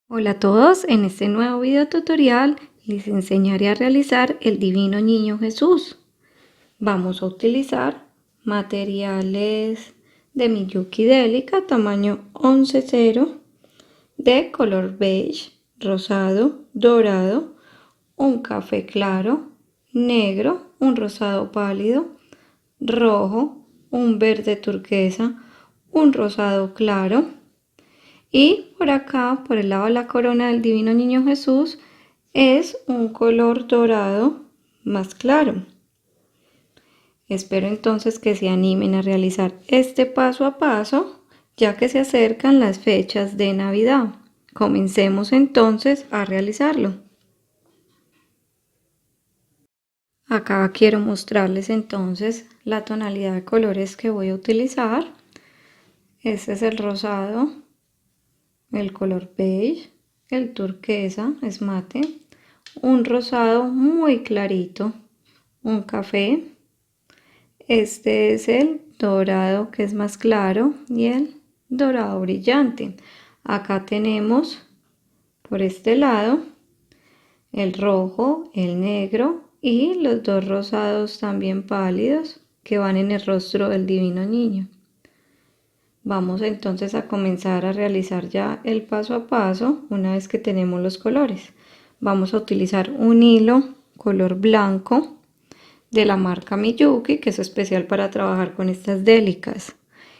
Hola a todos, en este nuevo video tutorial les enseñaré a realizar el Divino Niño Jesús. Vamos a utilizar materiales de Miyuki Delica tamaño 11-0 de color beige, rosado, dorado, un café claro, negro, un rosado pálido, rojo, un verde turquesa, un rosado claro. Y por acá, por el lado de la corona del Divino Niño Jesús, es un color dorado más claro. Espero entonces que se animen a realizar este paso a paso, ya que se acercan las fechas de Navidad. Comencemos entonces a realizarlo. Acá quiero mostrarles entonces la tonalidad de colores que voy a utilizar. Este es el rosado, el color beige, el turquesa es mate, un rosado muy clarito, un café, este es el dorado que es más claro y el dorado brillante. Acá tenemos por este lado el rojo, el negro y los dos rosados también pálidos que van en el rostro del Divino Niño. Vamos entonces a comenzar a realizar ya el paso a paso una vez que tenemos los colores. Vamos a utilizar un hilo color blanco de la marca Miyuki, que es especial para trabajar con estas délicas,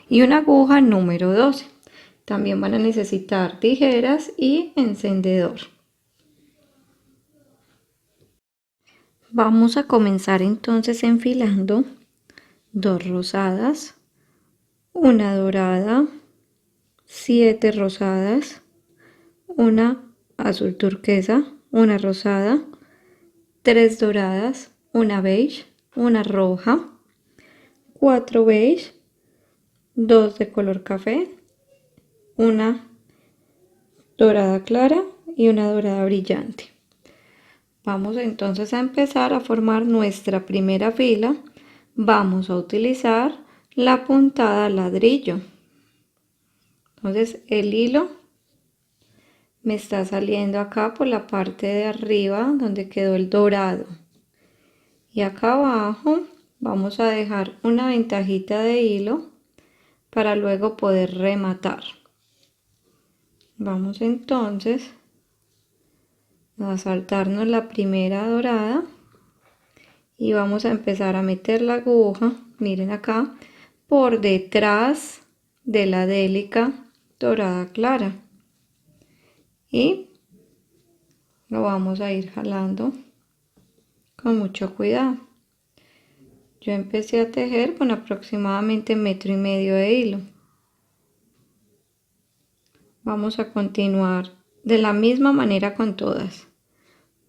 y una aguja número 12. También van a necesitar tijeras y encendedor. Vamos a comenzar entonces enfilando dos rosadas, una dorada, 7 rosadas, una azul turquesa, una rosada, 3 doradas, una beige, una roja, 4 beige, 2 de color café, una dorada clara y una dorada brillante. Vamos entonces a empezar a formar nuestra primera fila. Vamos a utilizar la puntada ladrillo. Entonces el hilo me está saliendo acá por la parte de arriba donde quedó el dorado, y acá abajo vamos a dejar una ventajita de hilo para luego poder rematar. Vamos entonces a saltarnos la primera dorada y vamos a empezar a meter la aguja, miren acá, por detrás de la délica dorada clara, y lo vamos a ir jalando con mucho cuidado. Yo empecé a tejer con aproximadamente 1,5 metros de hilo. Vamos a continuar de la misma manera con todas,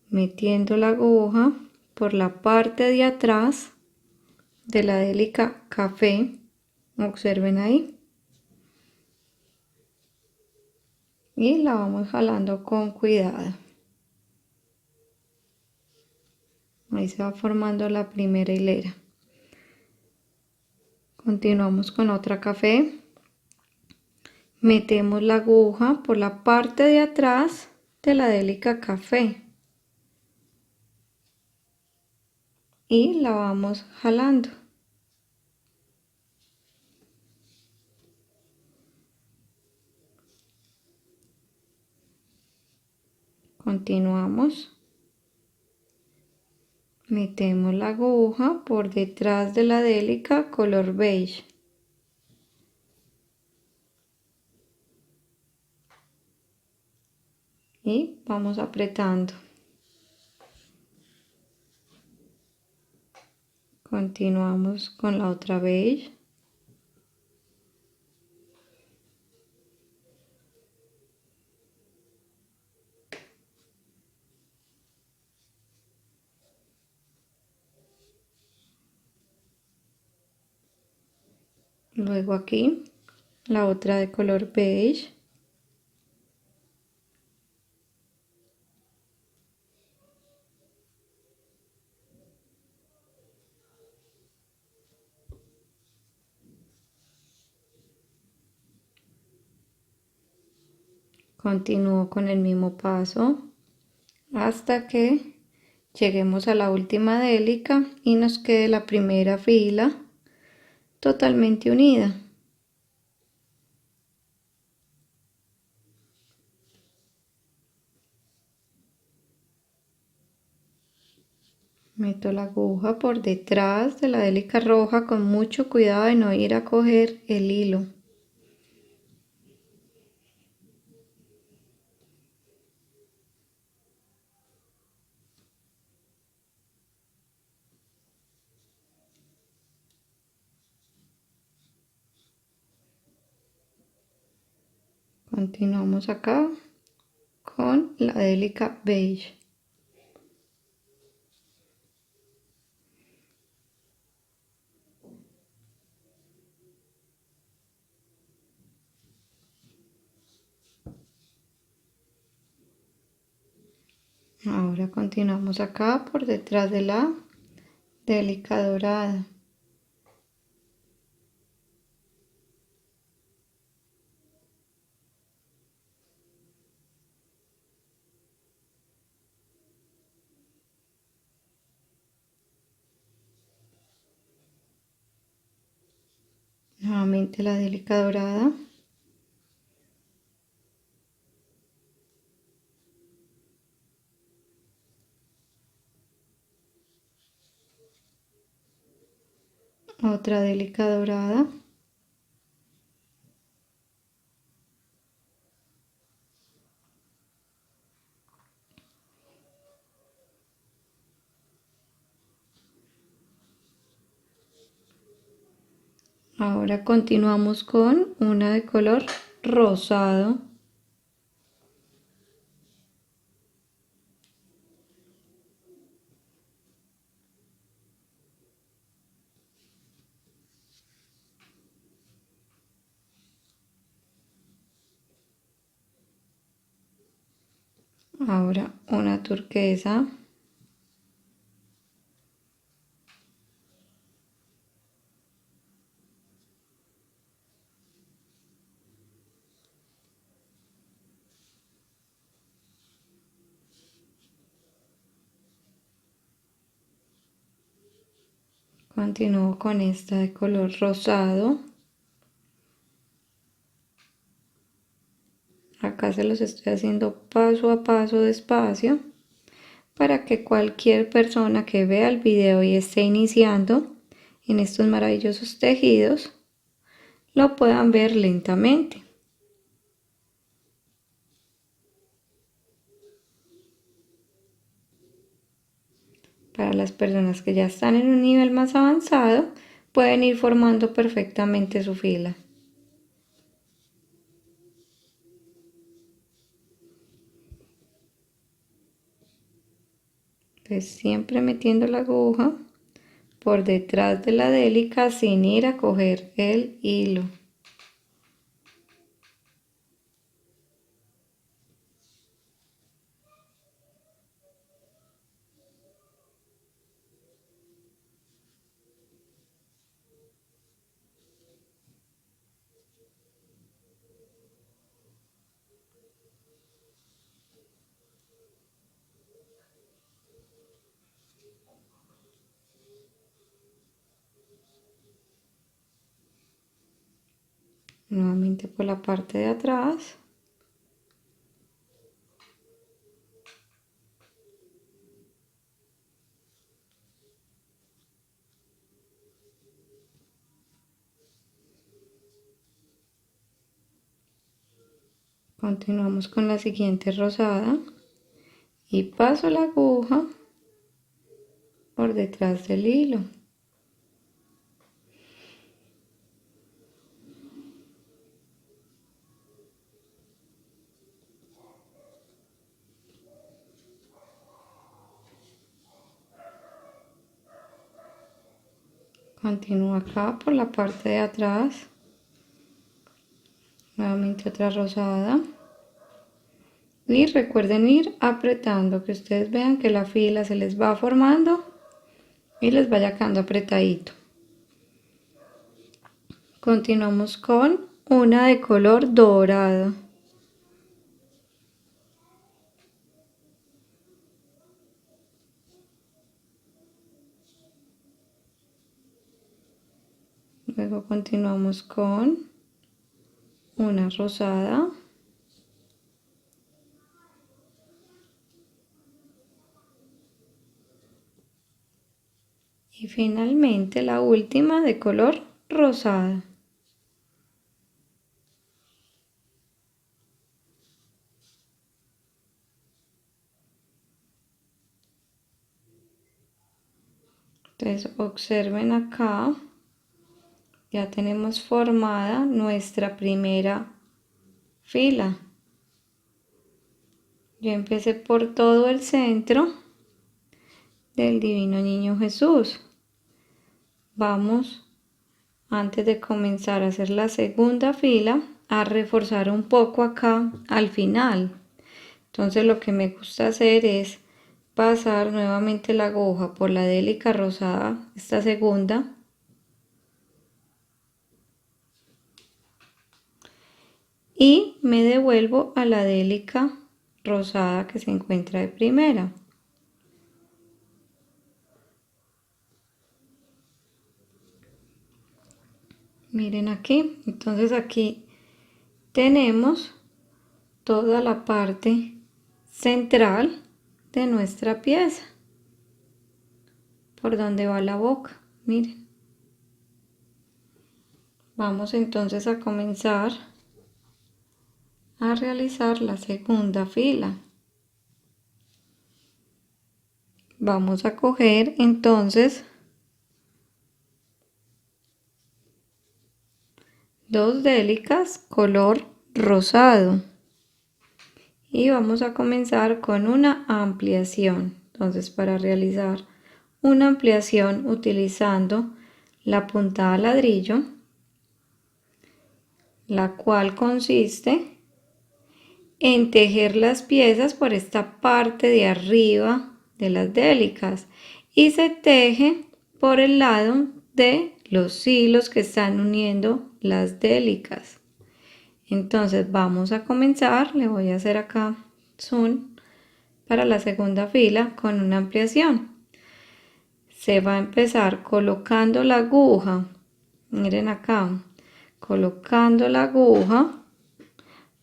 metiendo la aguja por la parte de atrás de la délica café. Observen ahí, y la vamos jalando con cuidado. Ahí se va formando la primera hilera. Continuamos con otra café. Metemos la aguja por la parte de atrás de la délica café y la vamos jalando. Continuamos. Metemos la aguja por detrás de la délica color beige. Y vamos apretando. Continuamos con la otra beige. Luego aquí la otra de color beige. Continúo con el mismo paso hasta que lleguemos a la última délica y nos quede la primera fila totalmente unida. Meto la aguja por detrás de la délica roja con mucho cuidado de no ir a coger el hilo. Continuamos acá con la délica beige. Ahora continuamos acá por detrás de la délica dorada. Nuevamente la délica dorada. Otra délica dorada. Ahora continuamos con una de color rosado. Ahora una turquesa. Continúo con esta de color rosado. Acá se los estoy haciendo paso a paso despacio para que cualquier persona que vea el video y esté iniciando en estos maravillosos tejidos lo puedan ver lentamente. Para las personas que ya están en un nivel más avanzado, pueden ir formando perfectamente su fila. Entonces, siempre metiendo la aguja por detrás de la délica sin ir a coger el hilo. Nuevamente por la parte de atrás. Continuamos con la siguiente rosada y paso la aguja por detrás del hilo. Continúo acá por la parte de atrás. Nuevamente otra rosada. Y recuerden ir apretando, que ustedes vean que la fila se les va formando y les vaya quedando apretadito. Continuamos con una de color dorado. Luego continuamos con una rosada. Y finalmente la última de color rosada. Entonces observen acá, ya tenemos formada nuestra primera fila. Yo empecé por todo el centro del Divino Niño Jesús. Vamos, antes de comenzar a hacer la segunda fila, a reforzar un poco acá al final. Entonces lo que me gusta hacer es pasar nuevamente la aguja por la délica rosada, esta segunda, y me devuelvo a la délica rosada que se encuentra de primera. Miren aquí, entonces aquí tenemos toda la parte central de nuestra pieza, por donde va la boca, miren. Vamos entonces a comenzar a realizar la segunda fila. Vamos a coger entonces dos délicas color rosado y vamos a comenzar con una ampliación. Entonces, para realizar una ampliación utilizando la puntada ladrillo, la cual consiste en tejer las piezas por esta parte de arriba de las délicas y se teje por el lado de los hilos que están uniendo las délicas. Entonces vamos a comenzar, le voy a hacer acá zoom para la segunda fila con una ampliación. Se va a empezar colocando la aguja, miren acá, colocando la aguja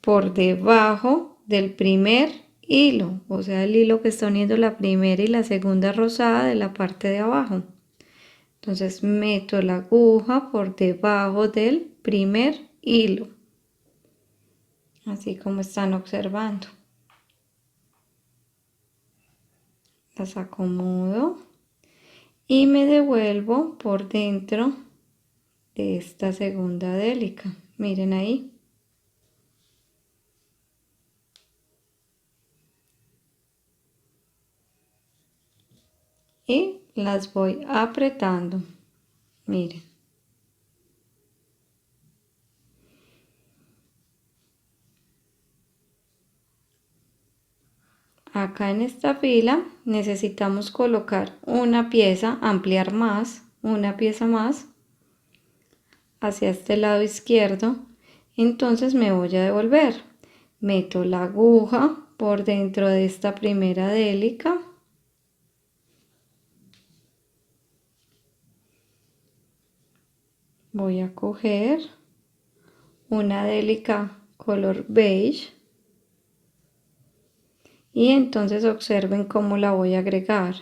por debajo del primer hilo, o sea el hilo que está uniendo la primera y la segunda rosada de la parte de abajo. Entonces meto la aguja por debajo del primer hilo, así como están observando. Las acomodo y me devuelvo por dentro de esta segunda délica, miren ahí. Y las voy apretando, miren. Acá en esta fila necesitamos colocar una pieza, ampliar más, una pieza más hacia este lado izquierdo. Entonces me voy a devolver, meto la aguja por dentro de esta primera délica, voy a coger una délica color beige y entonces observen cómo la voy a agregar.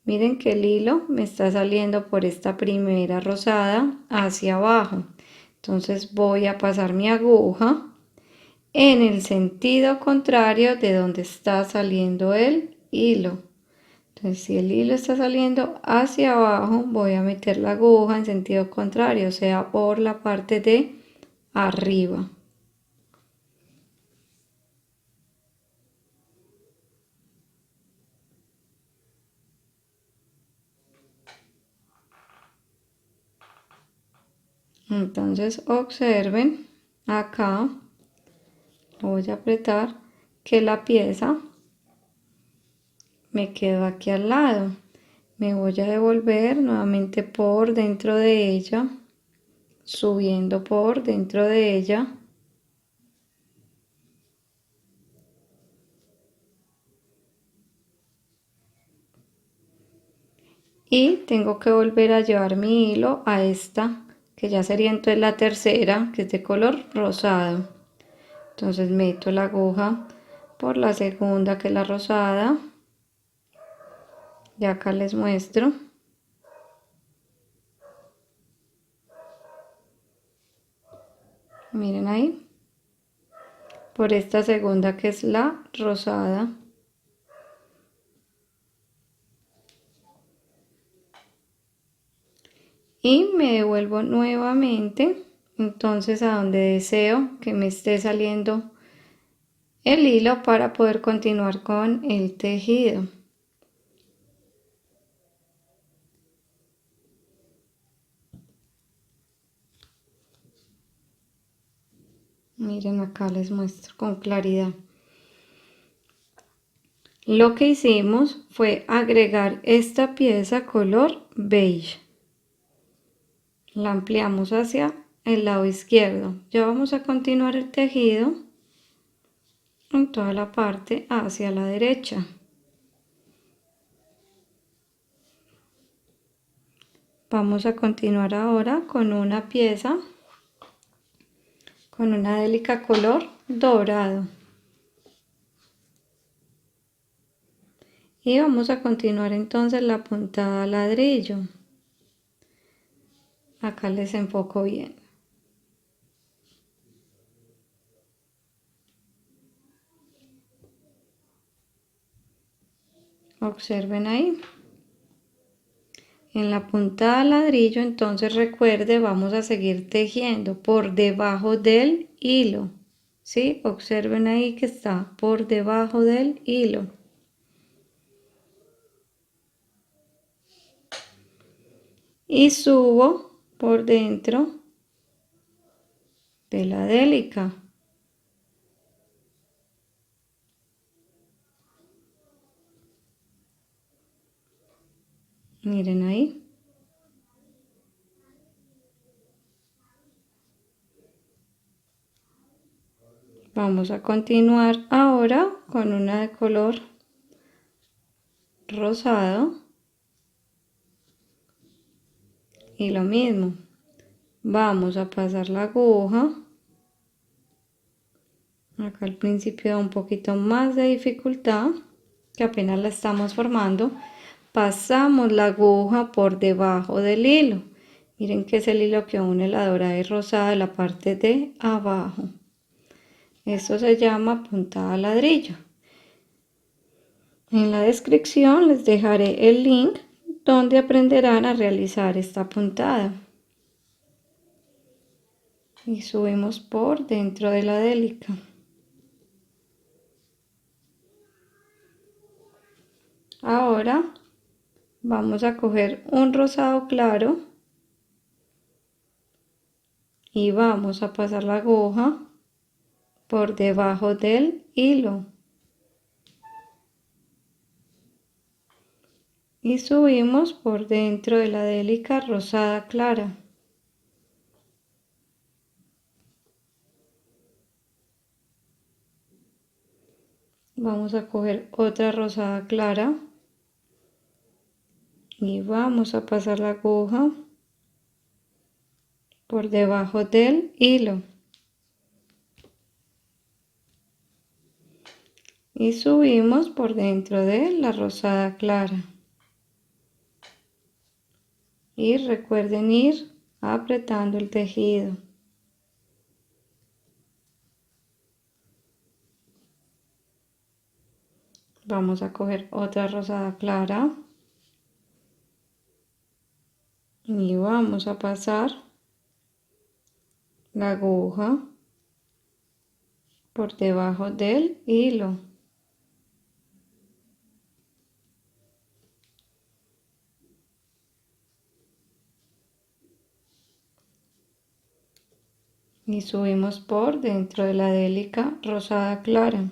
Miren que el hilo me está saliendo por esta primera rosada hacia abajo. Entonces voy a pasar mi aguja en el sentido contrario de donde está saliendo el hilo. Entonces si el hilo está saliendo hacia abajo, voy a meter la aguja en sentido contrario, o sea, por la parte de arriba. Entonces observen acá, voy a apretar que la pieza me quedo aquí al lado. Me voy a devolver nuevamente por dentro de ella, subiendo por dentro de ella. Y tengo que volver a llevar mi hilo a esta que ya sería entonces la tercera, que es de color rosado. Entonces meto la aguja por la segunda, que es la rosada. Y acá les muestro. Miren ahí. Por esta segunda, que es la rosada. Y me devuelvo nuevamente entonces a donde deseo que me esté saliendo el hilo para poder continuar con el tejido. Miren, acá les muestro con claridad. Lo que hicimos fue agregar esta pieza color beige. La ampliamos hacia el lado izquierdo. Ya vamos a continuar el tejido en toda la parte hacia la derecha. Vamos a continuar ahora con una pieza con una délica color dorado. Y vamos a continuar entonces la puntada ladrillo. Acá les enfoco bien. Observen ahí. En la puntada ladrillo, entonces recuerde, vamos a seguir tejiendo por debajo del hilo. ¿Sí? Observen ahí que está por debajo del hilo. Y subo por dentro de la délica. Miren ahí. Vamos a continuar ahora con una de color rosado. Y lo mismo. Vamos a pasar la aguja. Acá al principio da un poquito más de dificultad, que apenas la estamos formando. Pasamos la aguja por debajo del hilo. Miren que es el hilo que une la dorada y rosada de la parte de abajo. Esto se llama puntada ladrillo. En la descripción les dejaré el link donde aprenderán a realizar esta puntada. Y subimos por dentro de la délica. Ahora vamos a coger un rosado claro y vamos a pasar la aguja por debajo del hilo y subimos por dentro de la délica rosada clara. Vamos a coger otra rosada clara y vamos a pasar la aguja por debajo del hilo y subimos por dentro de la rosada clara. Y recuerden ir apretando el tejido. Vamos a coger otra rosada clara y vamos a pasar la aguja por debajo del hilo. Y subimos por dentro de la délica rosada clara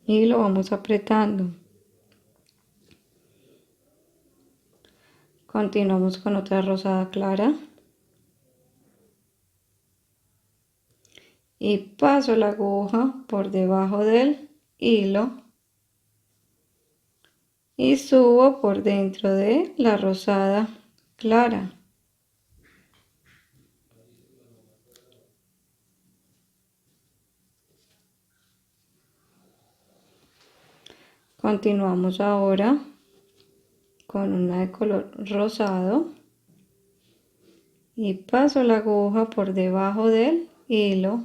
y lo vamos apretando. Continuamos con otra rosada clara y paso la aguja por debajo del hilo y subo por dentro de la rosada clara. Continuamos ahora con una de color rosado y paso la aguja por debajo del hilo,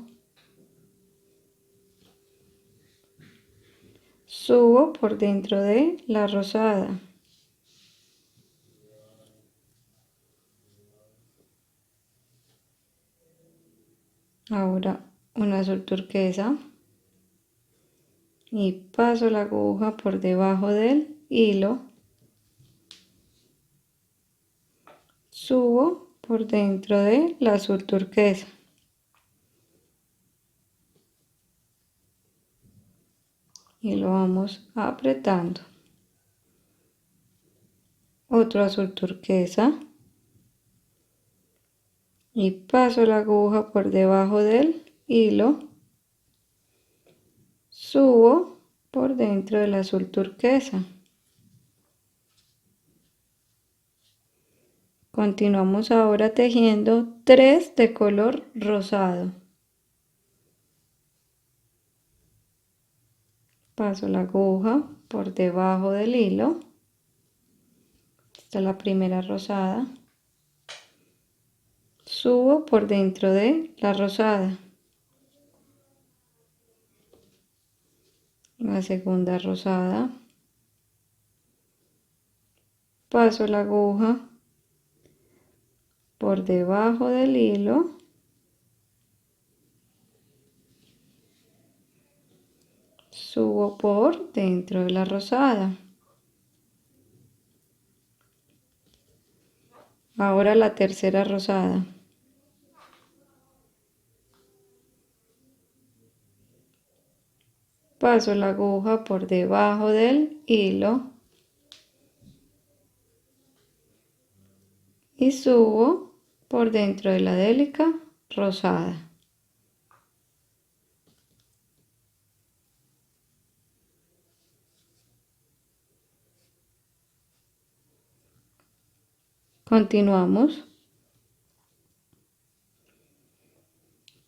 subo por dentro de la rosada, ahora un azul turquesa y paso la aguja por debajo del hilo, subo por dentro del azul turquesa y lo vamos apretando. Otro azul turquesa y paso la aguja por debajo del hilo, subo por dentro del azul turquesa. Continuamos ahora tejiendo 3 de color rosado. Paso la aguja por debajo del hilo. Esta es la primera rosada. Subo por dentro de la rosada. La segunda rosada. Paso la aguja por debajo del hilo, subo por dentro de la rosada. Ahora la tercera rosada. Paso la aguja por debajo del hilo y subo por dentro de la délica rosada. Continuamos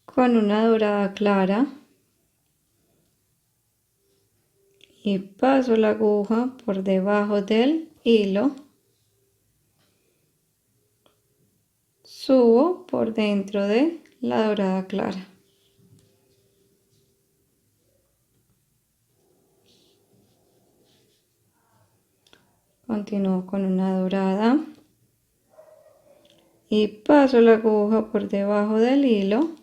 con una dorada clara y paso la aguja por debajo del hilo, subo por dentro de la dorada clara. Continúo con una dorada y paso la aguja por debajo del hilo,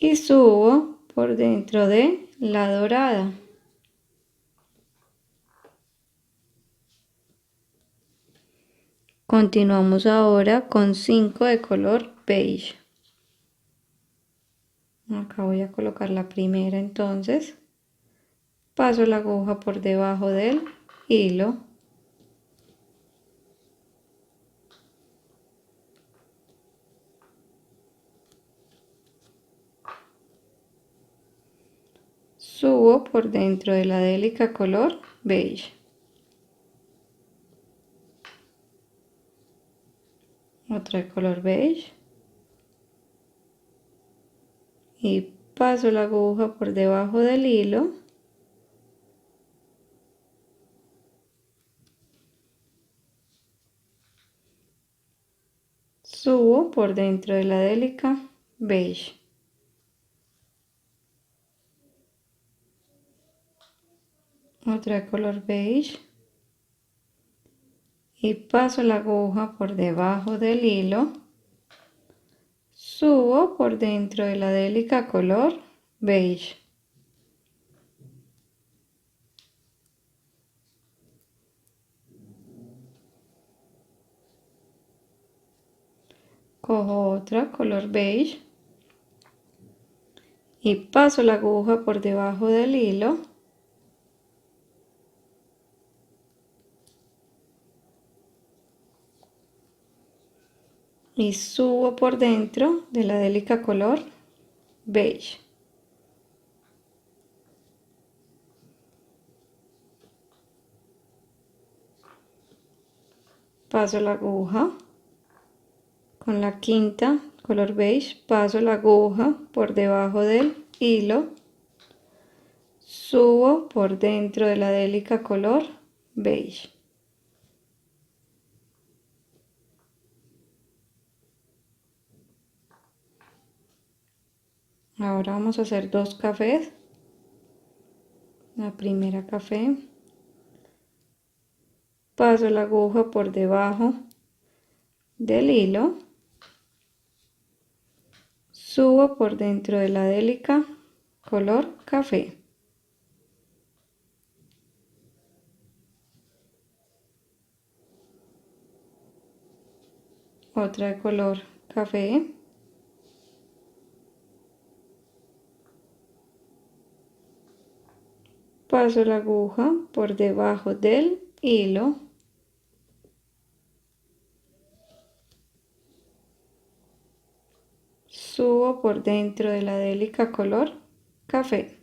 y subo por dentro de la dorada. Continuamos ahora con 5 de color beige. Acá voy a colocar la primera, entonces paso la aguja por debajo del hilo, subo por dentro de la délica color beige. Otra de color beige y paso la aguja por debajo del hilo, subo por dentro de la délica beige. Otra de color beige y paso la aguja por debajo del hilo, subo por dentro de la délica color beige. Cojo otra color beige y paso la aguja por debajo del hilo, y subo por dentro de la délica color beige. paso la aguja con la quinta color beige, paso la aguja por debajo del hilo, subo por dentro de la délica color beige. Ahora vamos a hacer dos cafés. La primera café, paso la aguja por debajo del hilo, subo por dentro de la délica color café. Otra de color café, paso la aguja por debajo del hilo, subo por dentro de la délica color café.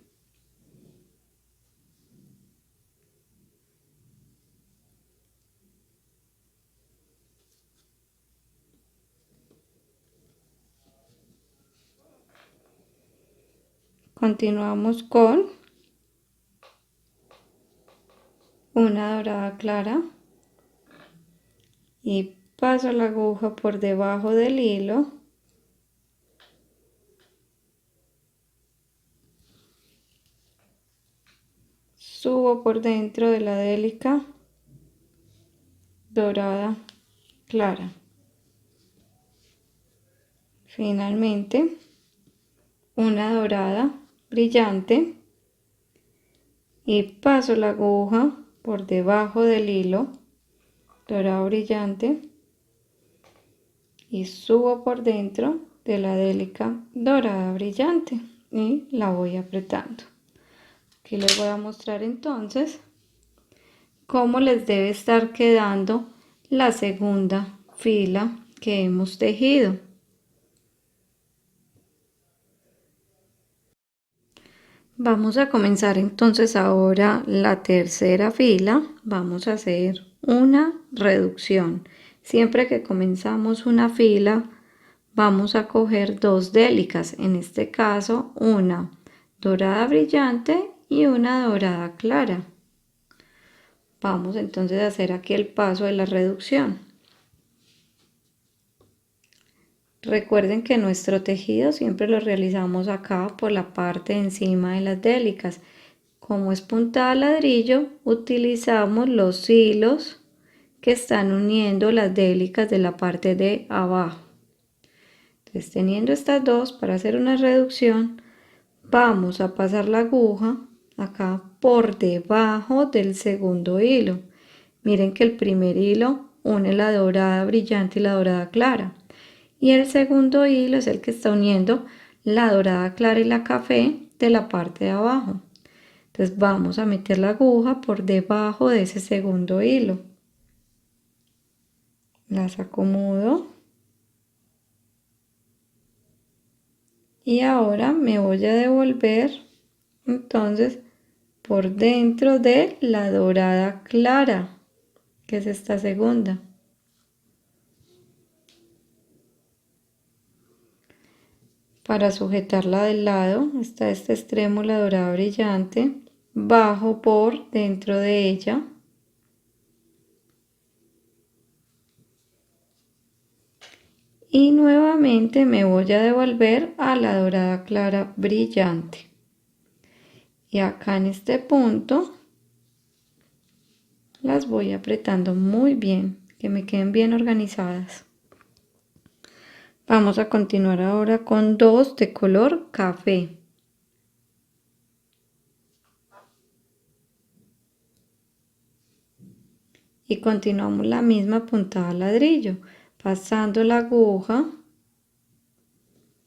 Continuamos con una dorada clara y paso la aguja por debajo del hilo, subo por dentro de la délica dorada clara. Finalmente, una dorada brillante y paso la aguja por debajo del hilo dorado brillante y subo por dentro de la délica dorada brillante y la voy apretando. Aquí les voy a mostrar entonces cómo les debe estar quedando la segunda fila que hemos tejido. Vamos a comenzar entonces ahora la tercera fila. Vamos a hacer una reducción. Siempre que comenzamos una fila vamos a coger dos délicas, en este caso una dorada brillante y una dorada clara. Vamos entonces a hacer aquí el paso de la reducción. Recuerden que nuestro tejido siempre lo realizamos acá por la parte de encima de las délicas. Como es puntada ladrillo, utilizamos los hilos que están uniendo las délicas de la parte de abajo. Entonces, teniendo estas dos para hacer una reducción, vamos a pasar la aguja acá por debajo del segundo hilo. Miren que el primer hilo une la dorada brillante y la dorada clara. Y el segundo hilo es el que está uniendo la dorada clara y la café de la parte de abajo. Entonces vamos a meter la aguja por debajo de ese segundo hilo. Las acomodo. Y ahora me voy a devolver entonces por dentro de la dorada clara, que es esta segunda. Para sujetarla del lado está este extremo, la dorada brillante, bajo por dentro de ella. Y nuevamente me voy a devolver a la dorada clara brillante. Y acá en este punto las voy apretando muy bien, que me queden bien organizadas. Vamos a continuar ahora con dos de color café. Y continuamos la misma puntada ladrillo, pasando la aguja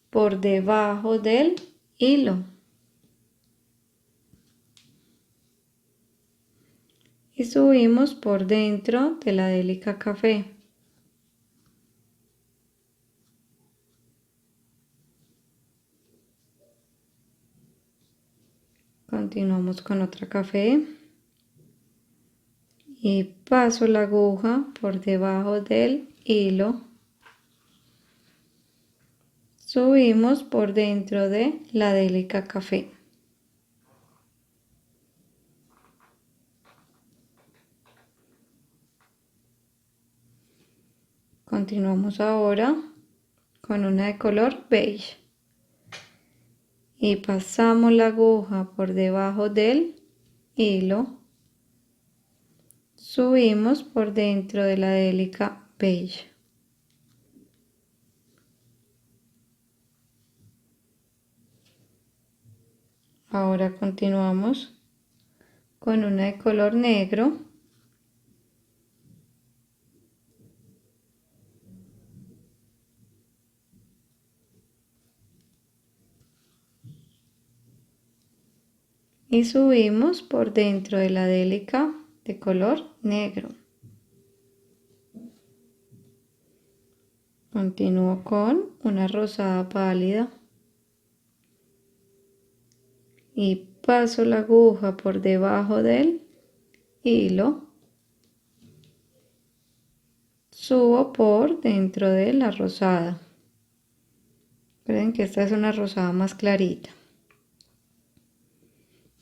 por debajo del hilo. Y subimos por dentro de la délica café. Continuamos con otra café. y paso la aguja por debajo del hilo. Subimos por dentro de la Delica Café. Continuamos ahora con una de color beige y pasamos la aguja por debajo del hilo. Subimos por dentro de la Delica beige. Ahora continuamos con una de color negro. Y subimos por dentro de la Delica de color negro. Continúo con una rosada pálida y paso la aguja por debajo del hilo. Subo por dentro de la rosada. Recuerden que esta es una rosada más clarita.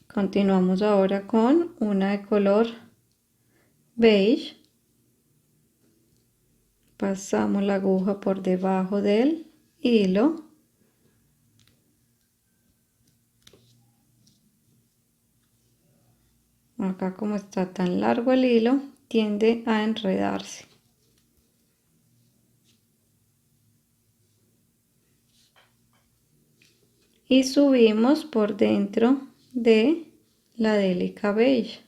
Continuamos ahora con una de color beige. Pasamos la aguja por debajo del hilo. Acá, como está tan largo el hilo, tiende a enredarse. Y subimos por dentro de la Delica beige.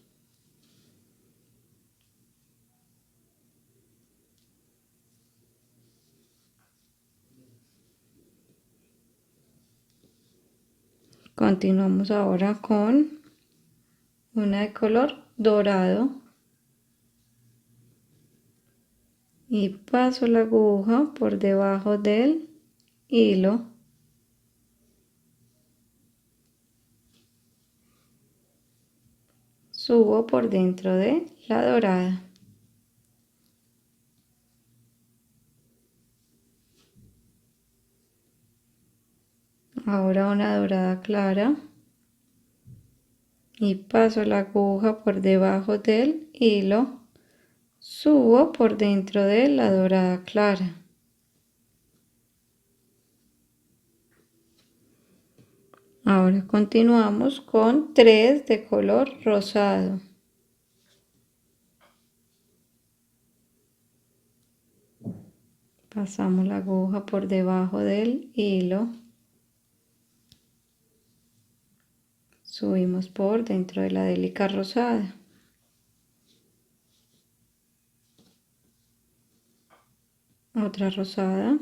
Continuamos ahora con una de color dorado y paso la aguja por debajo del hilo. Subo por dentro de la dorada. Ahora una dorada clara y paso la aguja por debajo del hilo. Subo por dentro de la dorada clara. Ahora continuamos con 3 de color rosado. Pasamos la aguja por debajo del hilo. Subimos por dentro de la Delica rosada. Otra rosada.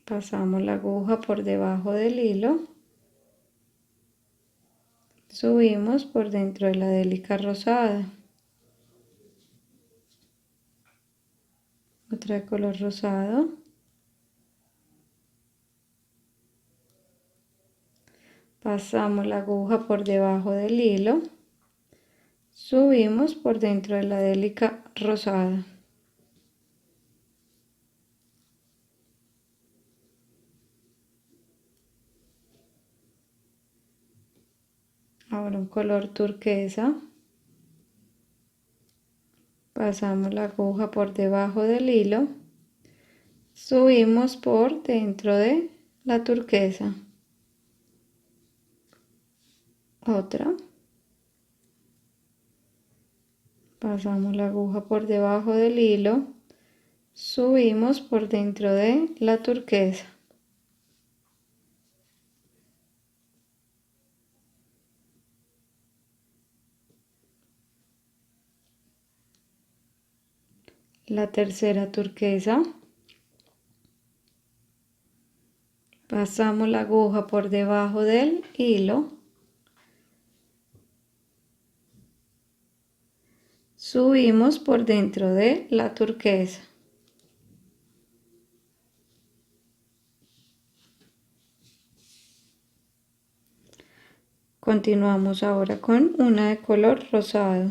Pasamos la aguja por debajo del hilo. Subimos por dentro de la Delica rosada. Otra de color rosado. Pasamos la aguja por debajo del hilo. Subimos por dentro de la Delica rosada. Ahora un color turquesa. Pasamos la aguja por debajo del hilo. Subimos por dentro de la turquesa. Otra. Pasamos la aguja por debajo del hilo. Subimos por dentro de la turquesa. La tercera turquesa. Pasamos la aguja por debajo del hilo. Subimos por dentro de la turquesa. Continuamos ahora con una de color rosado.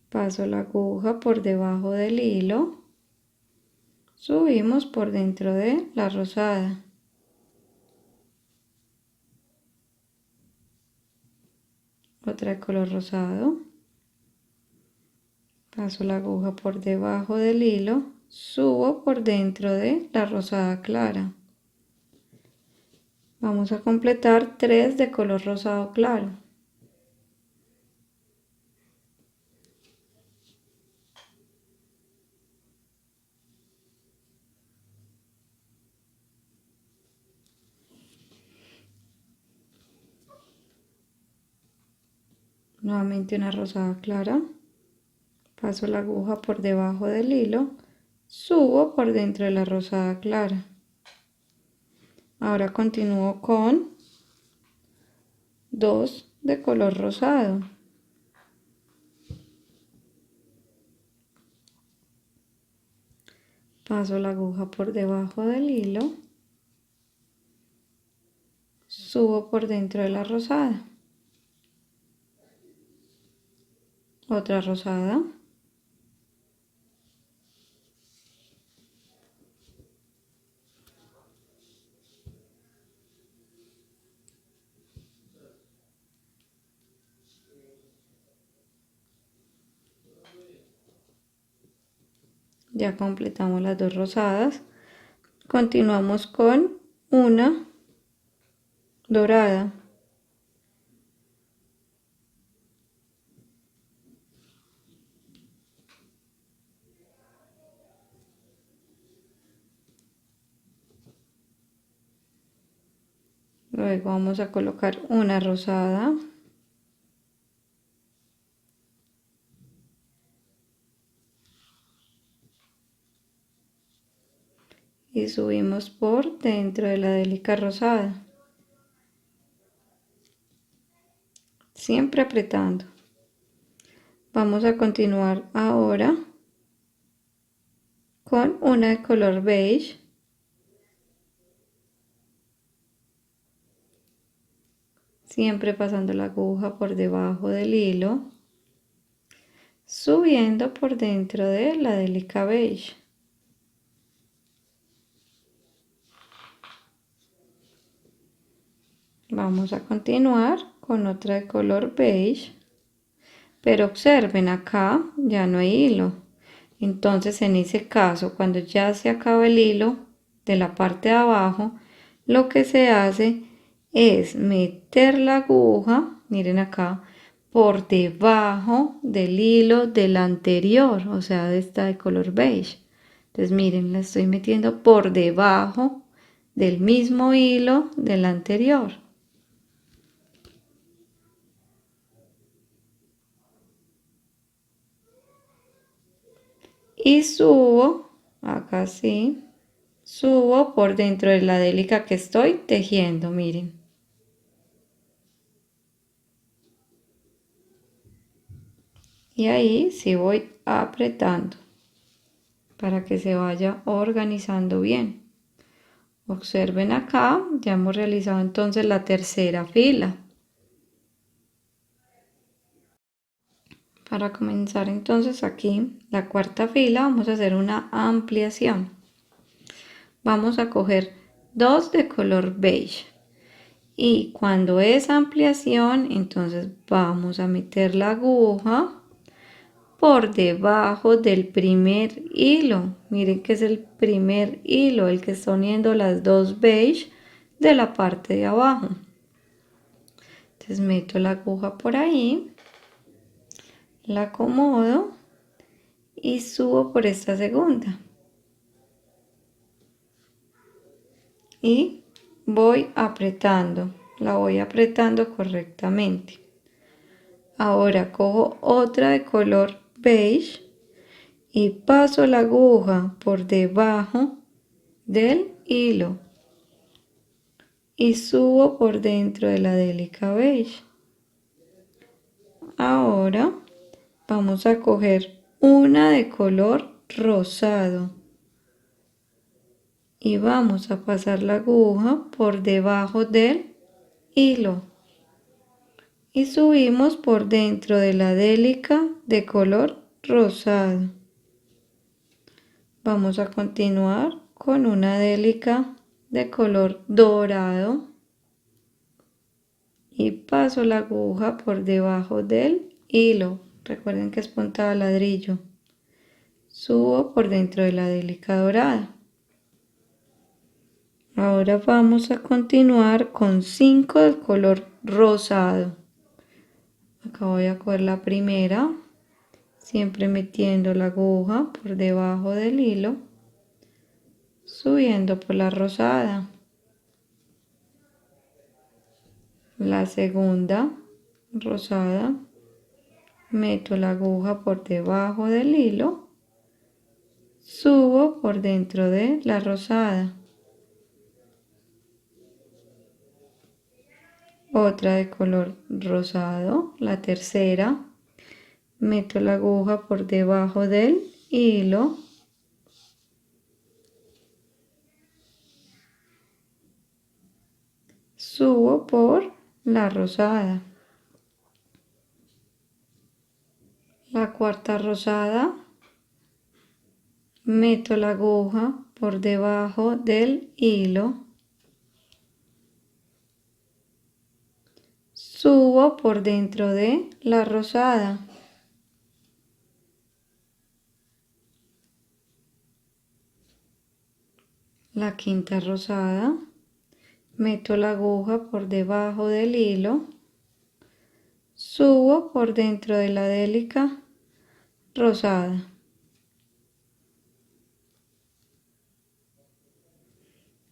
Paso la aguja por debajo del hilo. Subimos por dentro de la rosada. Otra de color rosado. Paso la aguja por debajo del hilo. Subo por dentro de la rosada clara. Vamos a completar 3 de color rosado claro. Nuevamente una rosada clara. Paso la aguja por debajo del hilo. Subo por dentro de la rosada clara. Ahora continúo con 2 de color rosado. Paso la aguja por debajo del hilo. Subo por dentro de la rosada. Otra rosada. Ya completamos las 2 rosadas. Continuamos con una dorada. Luego vamos a colocar una rosada. Y subimos por dentro de la délica rosada. Siempre apretando. Vamos a continuar ahora con una de color beige. Siempre pasando la aguja por debajo del hilo. Subiendo por dentro de la délica beige. Vamos a continuar con otra de color beige. Pero observen, acá ya no hay hilo. Entonces en ese caso, cuando ya se acaba el hilo de la parte de abajo, lo que se hace es meter la aguja, miren acá, por debajo del hilo del anterior, o sea, de esta de color beige. Entonces miren, la estoy metiendo por debajo del mismo hilo del anterior. Y subo, acá sí, subo por dentro de la délica que estoy tejiendo, miren. Y ahí sí voy apretando para que se vaya organizando bien. Observen acá, ya hemos realizado entonces la tercera fila. Para comenzar entonces aquí, la cuarta fila, vamos a hacer una ampliación. Vamos a coger 2 de color beige. Y cuando es ampliación, entonces vamos a meter la aguja por debajo del primer hilo. Miren que es el primer hilo, el que está uniendo las 2 beige de la parte de abajo. Entonces meto la aguja por ahí, la acomodo y subo por esta segunda. Y voy apretando, la voy apretando correctamente. Ahora cojo otra de color beige y paso la aguja por debajo del hilo y subo por dentro de la délica beige. Ahora vamos a coger una de color rosado. y vamos a pasar la aguja por debajo del hilo y subimos por dentro de la délica de color rosado. Vamos a continuar con una délica de color dorado y paso la aguja por debajo del hilo. Recuerden que es puntada ladrillo. Subo por dentro de la délica dorada. Ahora vamos a continuar con 5 del color rosado. Acá voy a coger la primera, siempre metiendo la aguja por debajo del hilo, subiendo por la rosada. La segunda rosada, meto la aguja por debajo del hilo, subo por dentro de la rosada. Otra de color rosado, la tercera, meto la aguja por debajo del hilo, subo por la rosada. La cuarta rosada, meto la aguja por debajo del hilo, subo por dentro de la rosada. La quinta rosada, meto la aguja por debajo del hilo, subo por dentro de la délica rosada.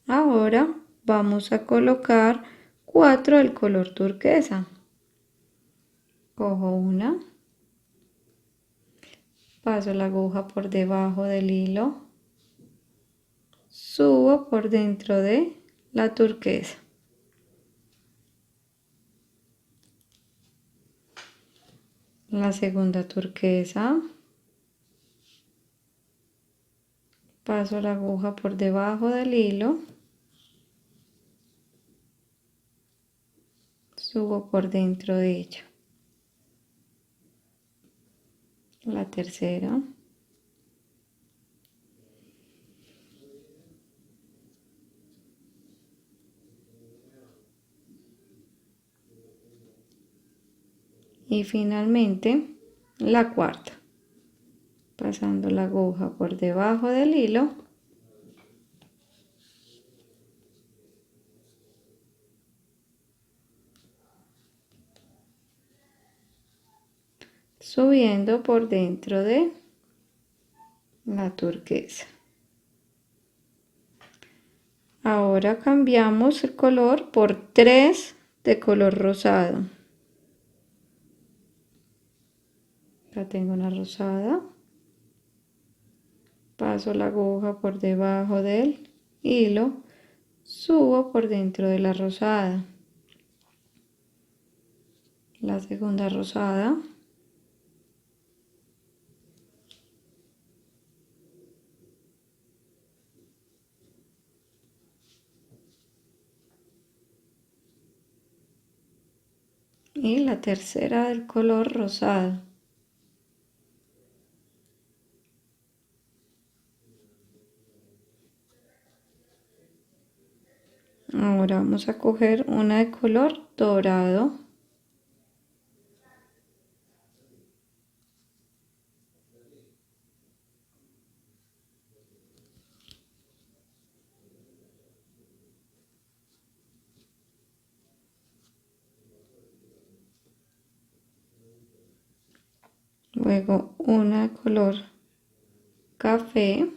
Ahora vamos a colocar 4 del color turquesa. Cojo una, paso la aguja por debajo del hilo, subo por dentro de la turquesa. La segunda turquesa, paso la aguja por debajo del hilo, subo por dentro de ella. La tercera, y finalmente la cuarta, pasando la aguja por debajo del hilo, subiendo por dentro de la turquesa. Ahora cambiamos el color por 3 de color rosado. Acá tengo una rosada, paso la aguja por debajo del hilo, subo por dentro de la rosada. La segunda rosada, y la tercera del color rosado. Ahora vamos a coger una de color dorado. Luego una de color café.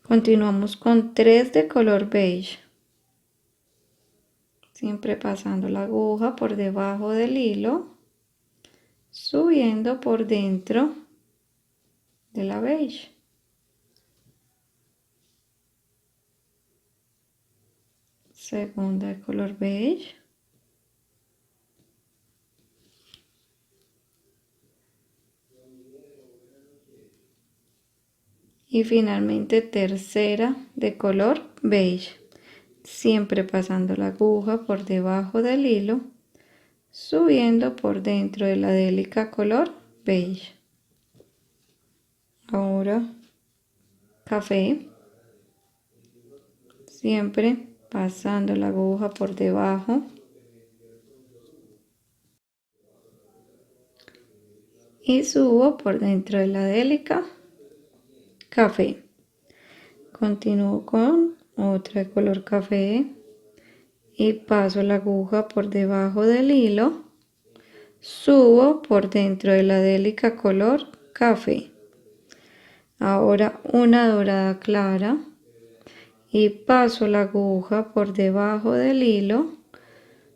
Continuamos con 3 de color beige. Siempre pasando la aguja por debajo del hilo, subiendo por dentro de la beige. Segunda de color beige. y finalmente tercera de color beige, siempre pasando la aguja por debajo del hilo, subiendo por dentro de la délica color beige. Ahora café, siempre pasando la aguja por debajo y subo por dentro de la délica café. Continúo con otra de color café y paso la aguja por debajo del hilo, subo por dentro de la délica color café. Ahora una dorada clara y paso la aguja por debajo del hilo,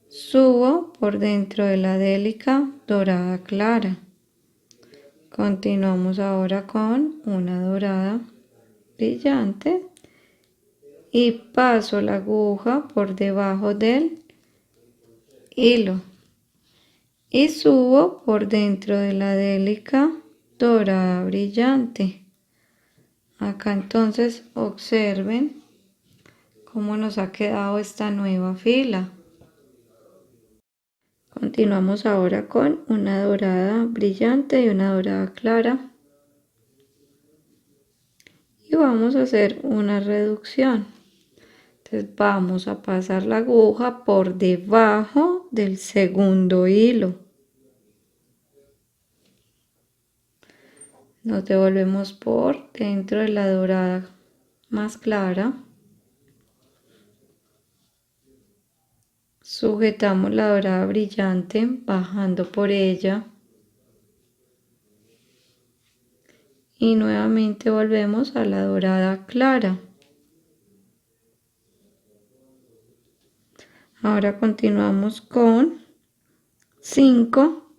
subo por dentro de la délica dorada clara. Continuamos ahora con una dorada brillante y paso la aguja por debajo del hilo y subo por dentro de la délica dorada brillante. Acá entonces observen cómo nos ha quedado esta nueva fila. Continuamos ahora con una dorada brillante y una dorada clara y vamos a hacer una reducción. Entonces vamos a pasar la aguja por debajo del segundo hilo. Nos devolvemos por dentro de la dorada más clara. Sujetamos la dorada brillante bajando por ella. Y nuevamente volvemos a la dorada clara. Ahora continuamos con 5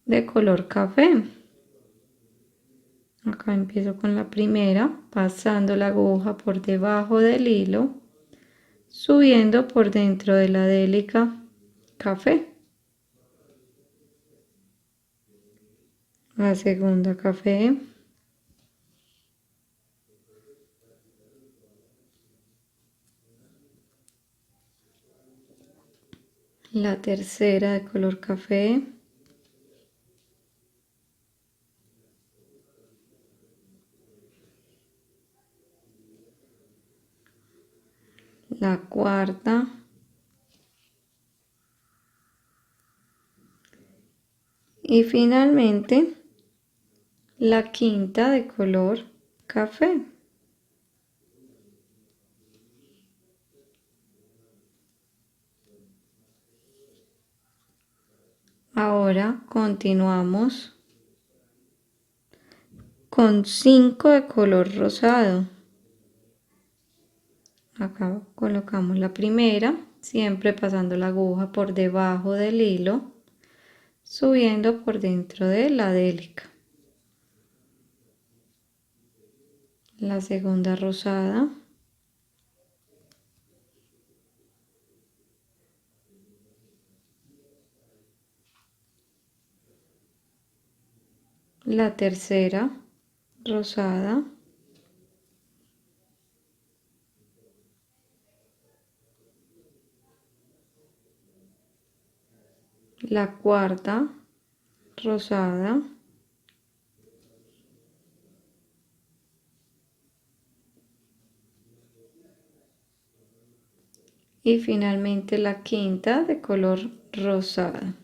de color café. Acá empiezo con la primera, pasando la aguja por debajo del hilo, subiendo por dentro de la délica café. La segunda café. La tercera de color café. La cuarta. Y finalmente la quinta de color café. Ahora continuamos con 5 de color rosado. Acá colocamos la primera, siempre pasando la aguja por debajo del hilo, subiendo por dentro de la délica. La segunda rosada. La tercera rosada. La cuarta rosada. Y finalmente la quinta de color rosada.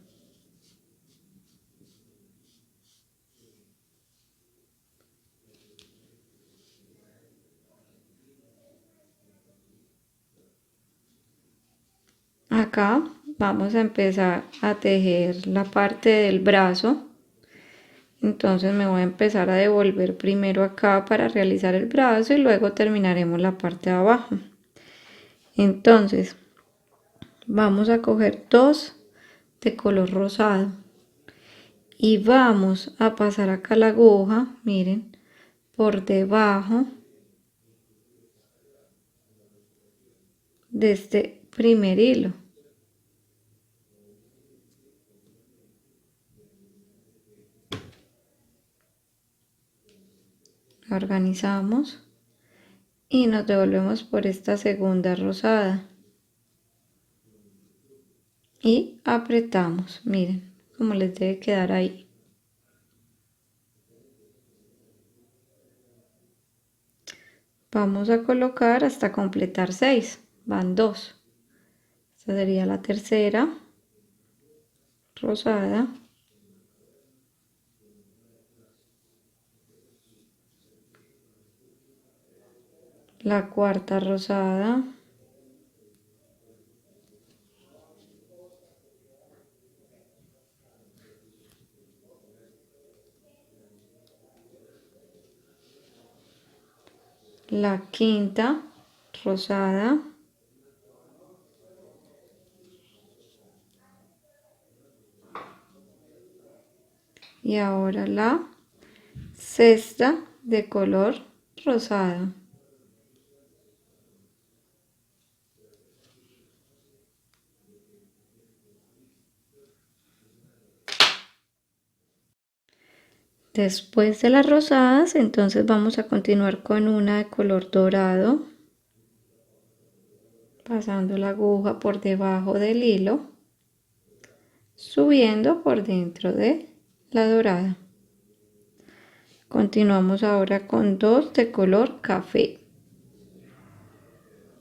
Acá vamos a empezar a tejer la parte del brazo. Entonces me voy a empezar a devolver primero acá para realizar el brazo y luego terminaremos la parte de abajo. Entonces vamos a coger 2 de color rosado y vamos a pasar acá la aguja, miren, por debajo de este primer hilo. La organizamos y nos devolvemos por esta segunda rosada y apretamos. Miren cómo les debe quedar ahí. Vamos a colocar hasta completar 6. Van 2. Esta sería la tercera rosada. La cuarta rosada. La quinta rosada. Y ahora la sexta de color rosada. Después de las rosadas, entonces vamos a continuar con una de color dorado, pasando la aguja por debajo del hilo, subiendo por dentro de la dorada. Continuamos ahora con 2 de color café.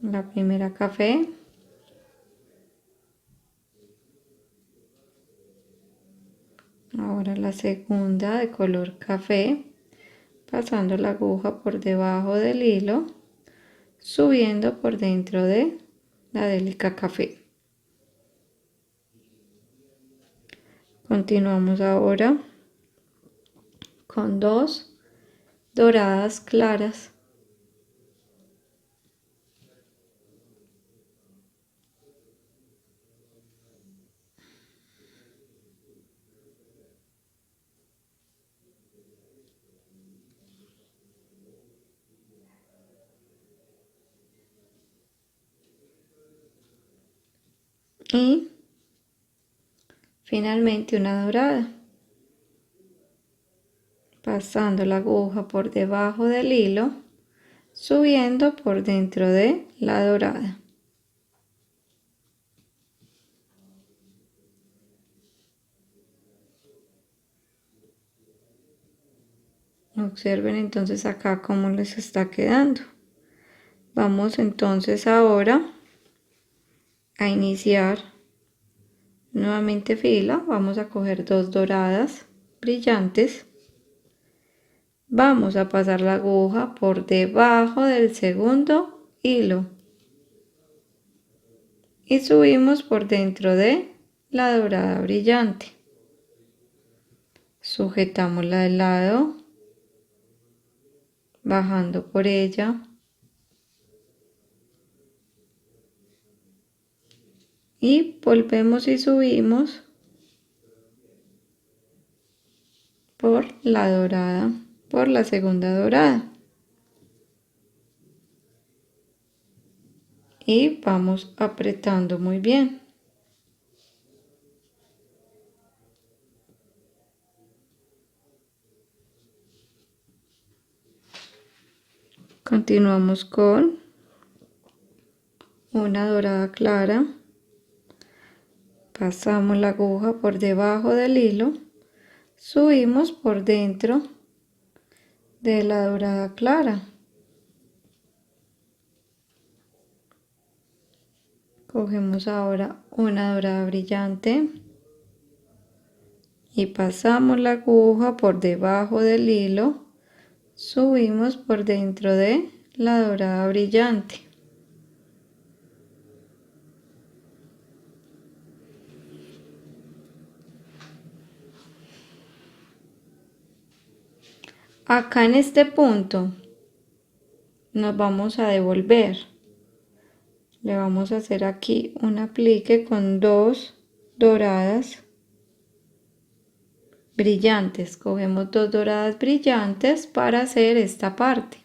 La primera café, ahora la segunda de color café, pasando la aguja por debajo del hilo, subiendo por dentro de la délica café. Continuamos ahora con 2 doradas claras. Y finalmente una dorada, pasando la aguja por debajo del hilo, subiendo por dentro de la dorada. Observen entonces acá cómo les está quedando. Vamos entonces ahora a iniciar nuevamente fila. Vamos a coger 2 doradas brillantes. Vamos a pasar la aguja por debajo del segundo hilo y subimos por dentro de la dorada brillante. Sujetamos la del lado, bajando por ella y volvemos y subimos por la dorada, por la segunda dorada. Y vamos apretando muy bien. Continuamos con una dorada clara. Pasamos la aguja por debajo del hilo, subimos por dentro de la dorada clara. Cogemos ahora una dorada brillante y pasamos la aguja por debajo del hilo, subimos por dentro de la dorada brillante. Acá en este punto nos vamos a devolver. Le vamos a hacer aquí un aplique con 2 doradas brillantes. Cogemos 2 doradas brillantes para hacer esta parte.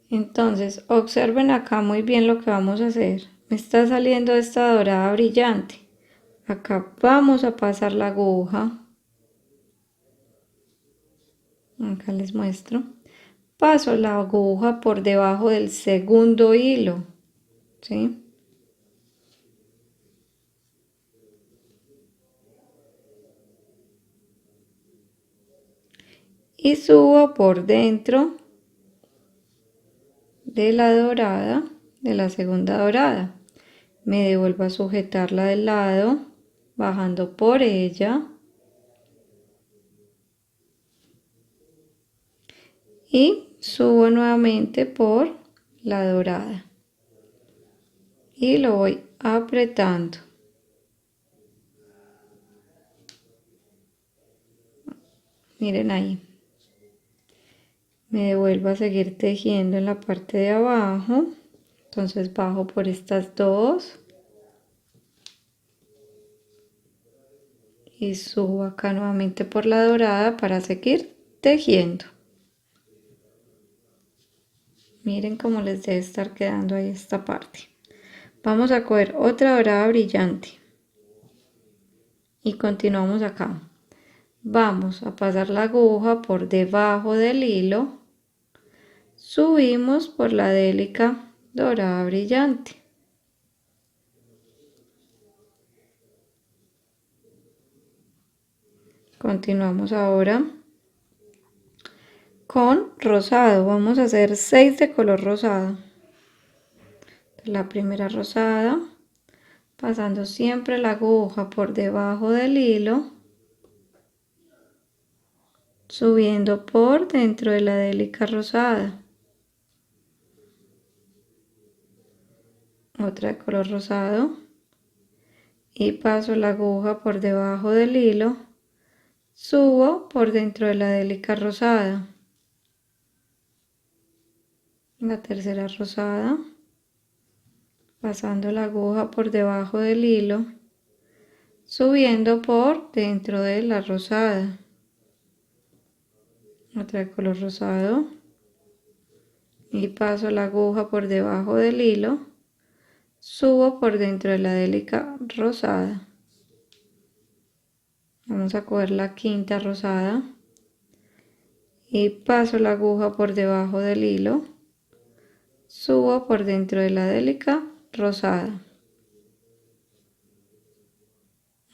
Entonces observen acá muy bien lo que vamos a hacer. Me está saliendo esta dorada brillante. Acá vamos a pasar la aguja Acá les muestro. Paso la aguja por debajo del segundo hilo, ¿sí? Y subo por dentro de la dorada, de la segunda dorada. Me devuelvo a sujetarla del lado, bajando por ella. Y subo nuevamente por la dorada. Y lo voy apretando. Miren ahí. Me devuelvo a seguir tejiendo en la parte de abajo. Entonces bajo por estas dos. Y subo acá nuevamente por la dorada para seguir tejiendo. Miren cómo les debe estar quedando ahí esta parte. Vamos a coger otra dorada brillante. Y continuamos acá. Vamos a pasar la aguja por debajo del hilo. Subimos por la délica dorada brillante. Continuamos ahora con rosado. Vamos a hacer 6 de color rosado. La primera rosada, pasando siempre la aguja por debajo del hilo, subiendo por dentro de la délica rosada. Otra de color rosado y paso la aguja por debajo del hilo, subo por dentro de la délica rosada. La tercera rosada, pasando la aguja por debajo del hilo, subiendo por dentro de la rosada. Otra de color rosado y paso la aguja por debajo del hilo, subo por dentro de la délica rosada. Vamos a coger la quinta rosada y paso la aguja por debajo del hilo, subo por dentro de la délica rosada.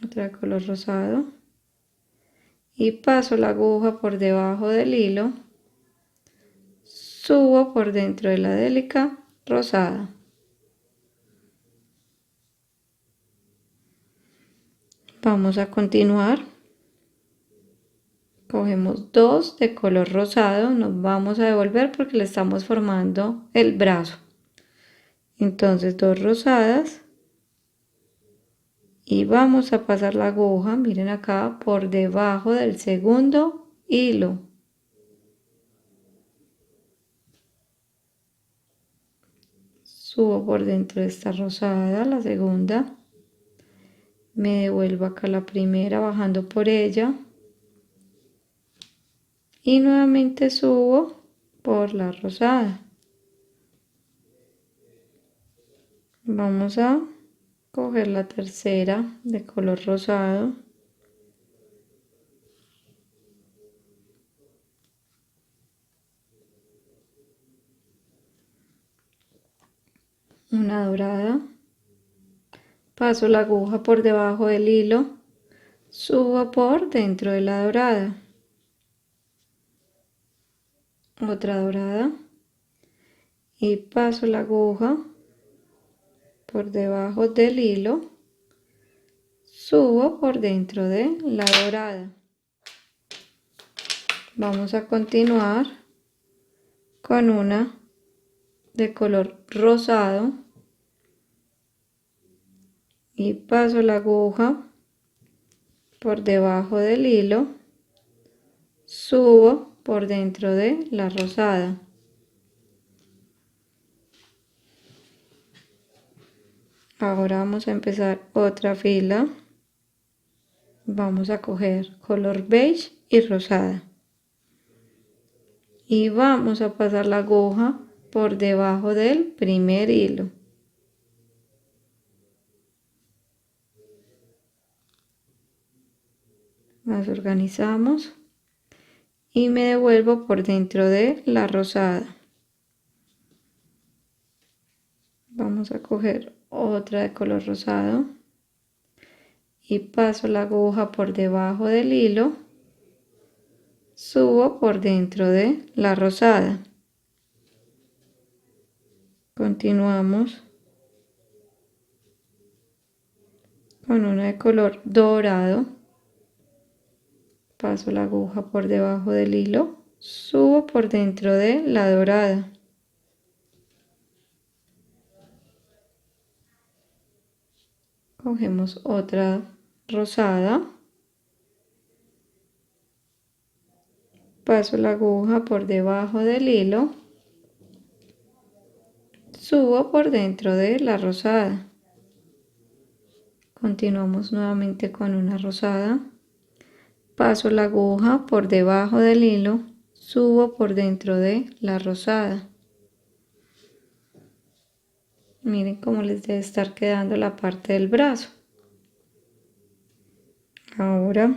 Otra de color rosado y paso la aguja por debajo del hilo, subo por dentro de la délica rosada. Vamos a continuar. Cogemos 2 de color rosado, nos vamos a devolver porque le estamos formando el brazo. Entonces 2 rosadas y vamos a pasar la aguja, miren acá, por debajo del segundo hilo. Subo por dentro de esta rosada, la segunda. Me devuelvo acá la primera bajando por ella. Y nuevamente subo por la rosada. Vamos a coger la tercera de color rosado. Una dorada. Paso la aguja por debajo del hilo. Subo por dentro de la dorada. Otra dorada. Y paso la aguja por debajo del hilo. Subo por dentro de la dorada. Vamos a continuar con una de color rosado y paso la aguja por debajo del hilo, subo por dentro de la rosada. Ahora vamos a empezar otra fila. Vamos a coger color beige y rosada y vamos a pasar la aguja por debajo del primer hilo. Las organizamos y me devuelvo por dentro de la rosada. Vamos a coger otra de color rosado y paso la aguja por debajo del hilo, subo por dentro de la rosada. Continuamos con una de color dorado, paso la aguja por debajo del hilo, subo por dentro de la dorada. Cogemos otra rosada, paso la aguja por debajo del hilo, subo por dentro de la rosada. Continuamos nuevamente con una rosada, paso la aguja por debajo del hilo, subo por dentro de la rosada. Miren cómo les debe estar quedando la parte del brazo. Ahora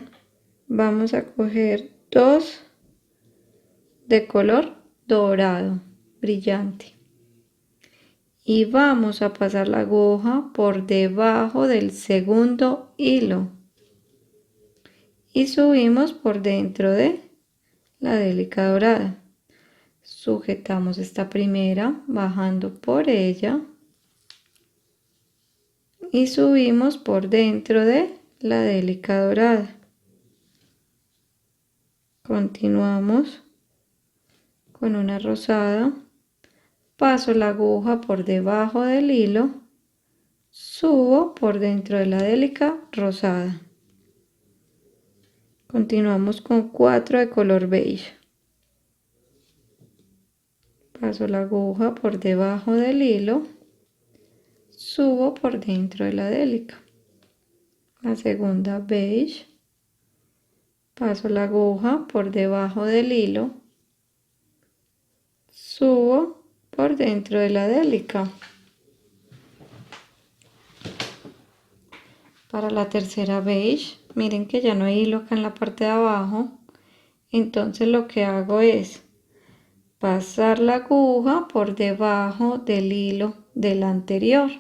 vamos a coger dos de color dorado brillante y vamos a pasar la aguja por debajo del segundo hilo y subimos por dentro de la délica dorada. Sujetamos esta primera bajando por ella y subimos por dentro de la délica dorada. Continuamos con una rosada, paso la aguja por debajo del hilo, subo por dentro de la délica rosada. Continuamos con 4 de color beige. Paso la aguja por debajo del hilo, subo por dentro de la délica. La segunda beige, paso la aguja por debajo del hilo, subo por dentro de la délica. Para la tercera beige, miren que ya no hay hilo acá en la parte de abajo, entonces lo que hago es pasar la aguja por debajo del hilo del anterior,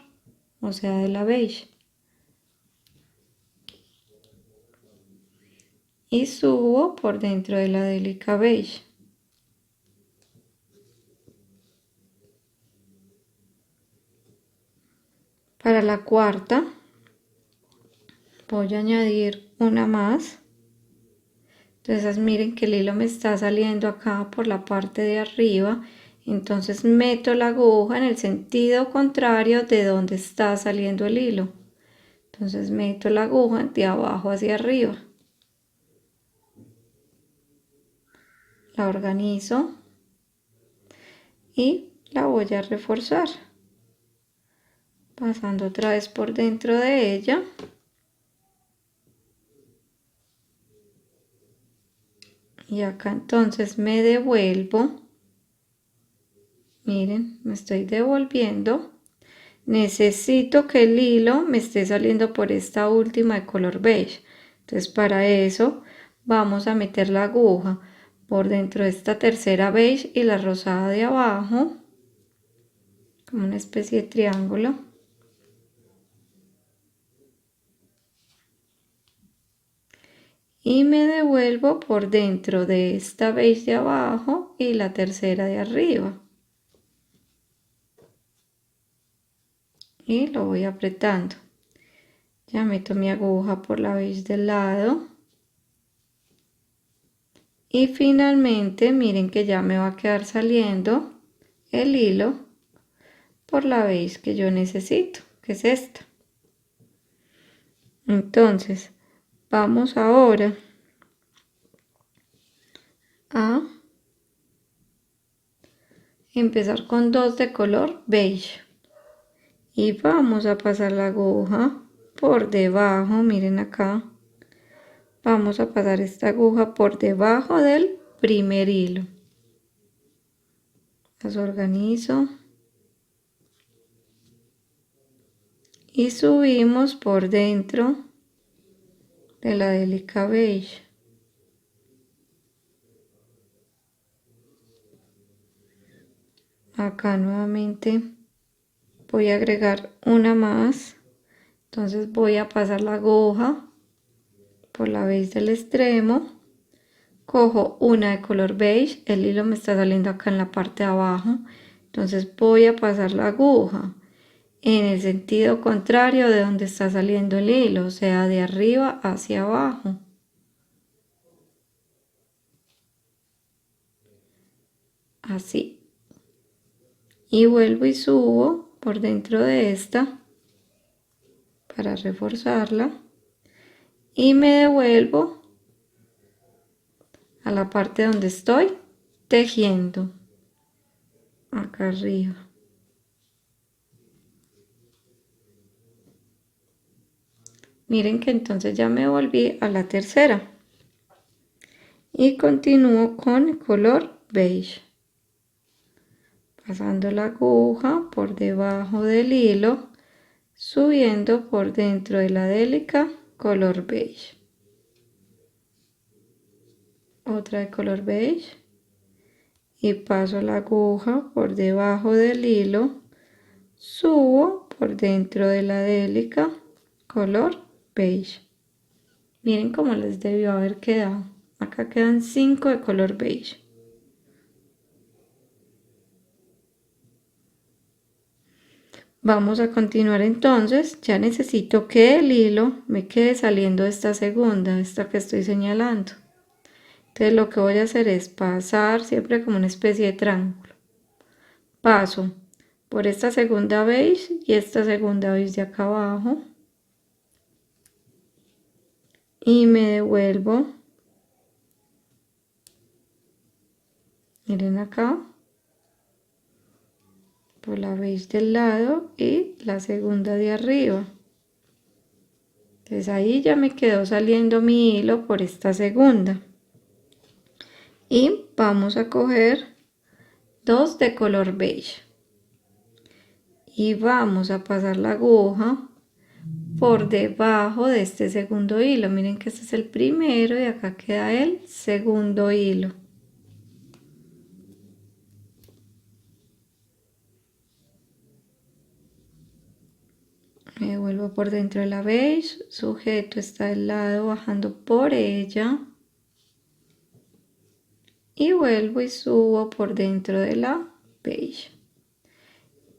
o sea de la beige, y subo por dentro de la délica beige. Para la cuarta voy a añadir una más. Entonces miren que el hilo me está saliendo acá por la parte de arriba, entonces meto la aguja en el sentido contrario de donde está saliendo el hilo. Entonces meto la aguja de abajo hacia arriba, la organizo y la voy a reforzar pasando otra vez por dentro de ella. Y acá entonces me devuelvo, miren, me estoy devolviendo. Necesito que el hilo me esté saliendo por esta última de color beige. Entonces para eso vamos a meter la aguja por dentro de esta tercera beige y la rosada de abajo, como una especie de triángulo. Y me devuelvo por dentro de esta beige de abajo y la tercera de arriba. Y lo voy apretando. Ya meto mi aguja por la beige del lado. Y finalmente miren que ya me va a quedar saliendo el hilo por la beige que yo necesito, que es esta. Entonces vamos ahora a empezar con dos de color beige y vamos a pasar la aguja por debajo, miren acá, vamos a pasar esta aguja por debajo del primer hilo, las organizo y subimos por dentro de la délica beige. Acá nuevamente voy a agregar una más. Entonces voy a pasar la aguja por la base del extremo. Cojo una de color beige, el hilo me está saliendo acá en la parte de abajo, entonces voy a pasar la aguja en el sentido contrario de donde está saliendo el hilo, o sea, de arriba hacia abajo. Así. Y vuelvo y subo por dentro de esta para reforzarla y me devuelvo a la parte donde estoy tejiendo acá arriba. Miren que entonces ya me volví a la tercera y continúo con el color beige, pasando la aguja por debajo del hilo, subiendo por dentro de la délica color beige, otra de color beige y paso la aguja por debajo del hilo, subo por dentro de la délica color beige. Miren cómo les debió haber quedado. Acá quedan 5 de color beige. Vamos a continuar entonces. Ya necesito que el hilo me quede saliendo de esta segunda, esta que estoy señalando. Entonces lo que voy a hacer es pasar siempre como una especie de triángulo. Paso por esta segunda beige y esta segunda beige de acá abajo. Y me devuelvo. Miren acá. Por la beige del lado y la segunda de arriba. Entonces ahí ya me quedó saliendo mi hilo por esta segunda. Y vamos a coger 2 de color beige. Y vamos a pasar la aguja por debajo de este segundo hilo. Miren que este es el primero y acá queda el segundo hilo. Me vuelvo por dentro de la beige, sujeto está del lado bajando por ella y vuelvo y subo por dentro de la beige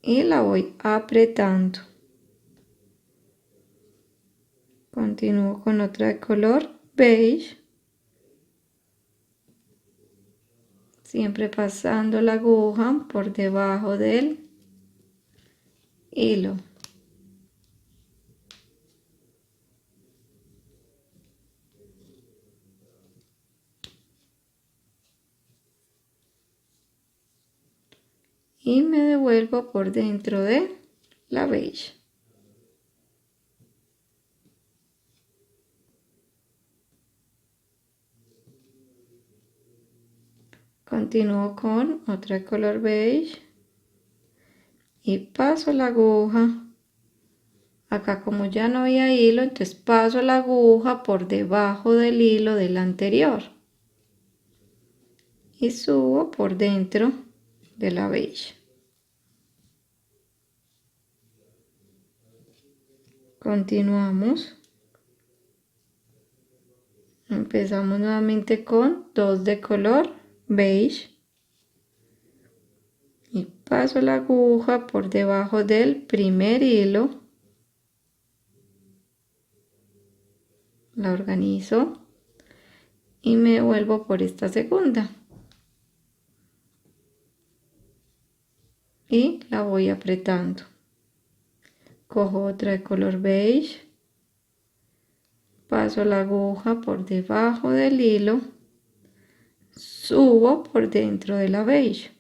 y la voy apretando. Continúo con otra de color beige, siempre pasando la aguja por debajo del hilo. Y me devuelvo por dentro de la beige. Continúo con otra de color beige y paso la aguja. Acá como ya no había hilo, entonces paso la aguja por debajo del hilo del anterior y subo por dentro de la beige. Continuamos. Empezamos nuevamente con 2 de color beige y paso la aguja por debajo del primer hilo, la organizo y me vuelvo por esta segunda y la voy apretando. Cojo otra de color beige, paso la aguja por debajo del hilo, subo por dentro de la beige.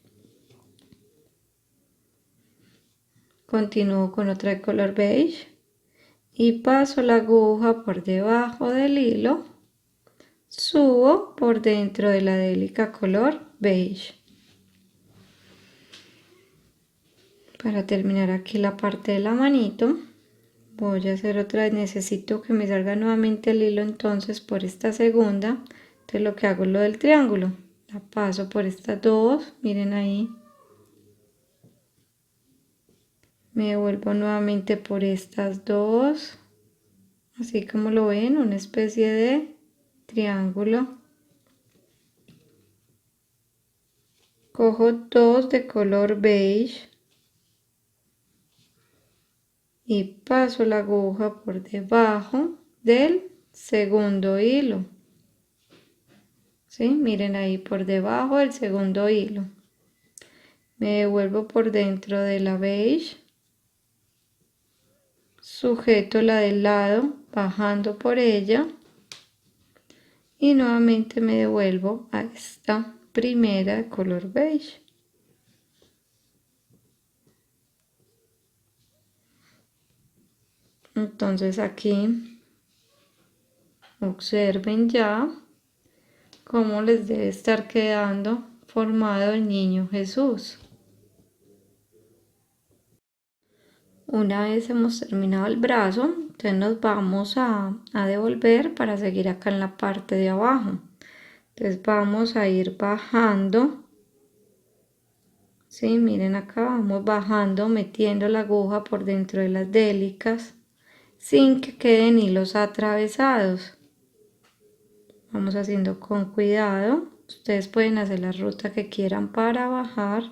Continúo con otra de color beige y paso la aguja por debajo del hilo, subo por dentro de la délica color beige. Para terminar aquí la parte de la manito, voy a hacer otra vez, necesito que me salga nuevamente el hilo entonces por esta segunda. Entonces lo que hago es lo del triángulo, la paso por estas dos, miren ahí, Me vuelvo nuevamente por estas dos, así como lo ven, una especie de triángulo. Cojo dos de color beige y paso la aguja por debajo del segundo hilo. ¿Sí? Miren ahí por debajo del segundo hilo. Me devuelvo por dentro de la beige. Sujeto la del lado bajando por ella. Y nuevamente me devuelvo a esta primera de color beige. Entonces aquí observen ya cómo les debe estar quedando formado el niño Jesús. Una vez hemos terminado el brazo, entonces nos vamos a devolver para seguir acá en la parte de abajo. Entonces vamos a ir bajando. Sí, miren acá, vamos bajando, metiendo la aguja por dentro de las délicas, sin que queden hilos atravesados. Vamos haciendo con cuidado. Ustedes pueden hacer la ruta que quieran para bajar.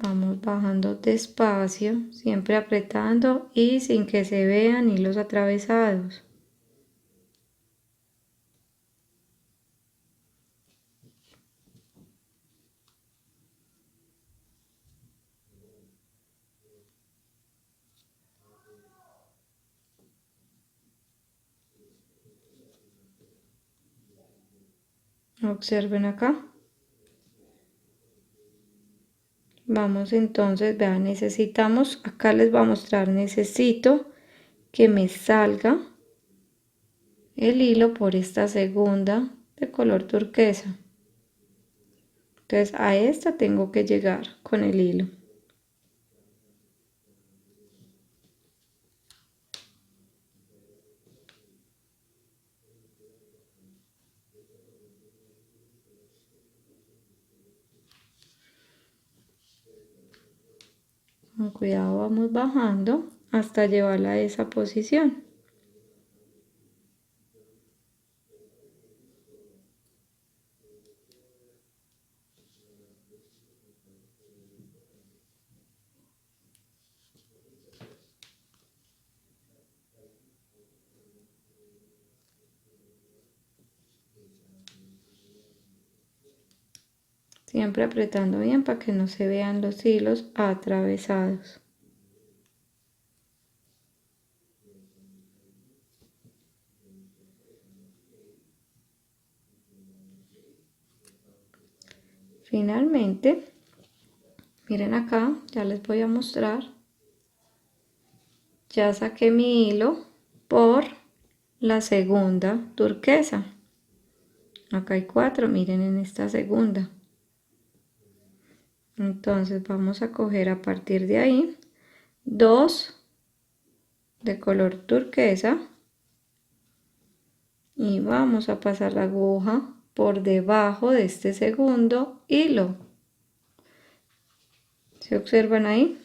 Vamos bajando despacio, siempre apretando y sin que se vean hilos atravesados. Observen acá. Vamos entonces, vean, necesitamos, acá les voy a mostrar, necesito que me salga el hilo por esta segunda de color turquesa. Entonces a esta tengo que llegar con el hilo. Con cuidado vamos bajando hasta llevarla a esa posición. Siempre apretando bien para que no se vean los hilos atravesados. Finalmente, miren acá, ya les voy a mostrar. Ya saqué mi hilo por la segunda turquesa. Acá hay 4, miren en esta segunda. Entonces vamos a coger a partir de ahí 2 de color turquesa y vamos a pasar la aguja por debajo de este segundo hilo. ¿Se observan ahí?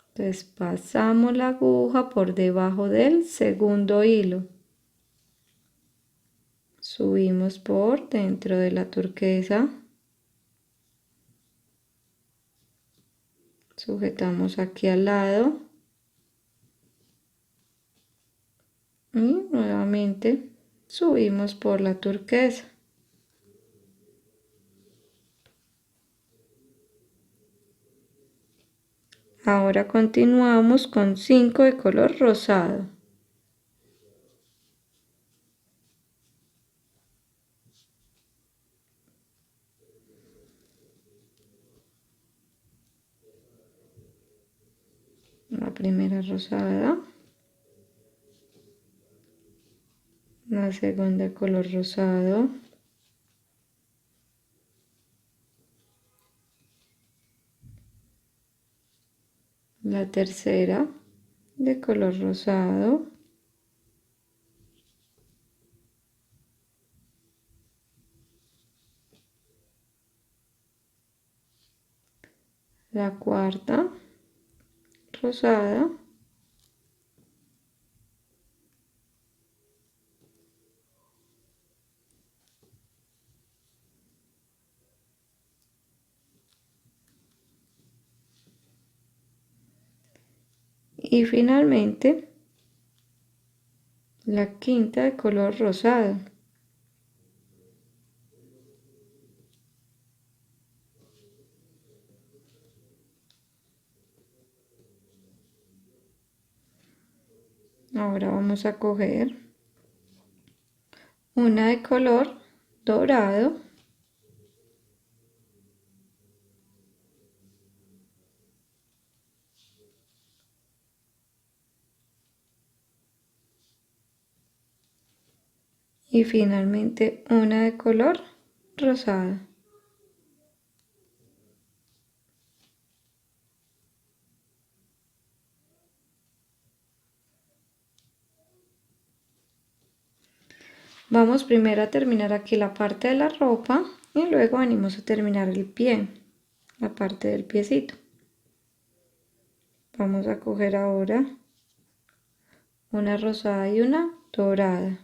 Entonces pasamos la aguja por debajo del segundo hilo. Subimos por dentro de la turquesa. Sujetamos aquí al lado. Y nuevamente subimos por la turquesa. Ahora continuamos con 5 de color rosado. La primera rosada, la segunda color rosado, la tercera de color rosado, la cuarta rosada, y finalmente la quinta de color rosado. Ahora vamos a coger una de color dorado, y finalmente una de color rosado. Vamos primero a terminar aquí la parte de la ropa y luego venimos a terminar el pie, la parte del piecito. Vamos a coger ahora una rosada y una dorada.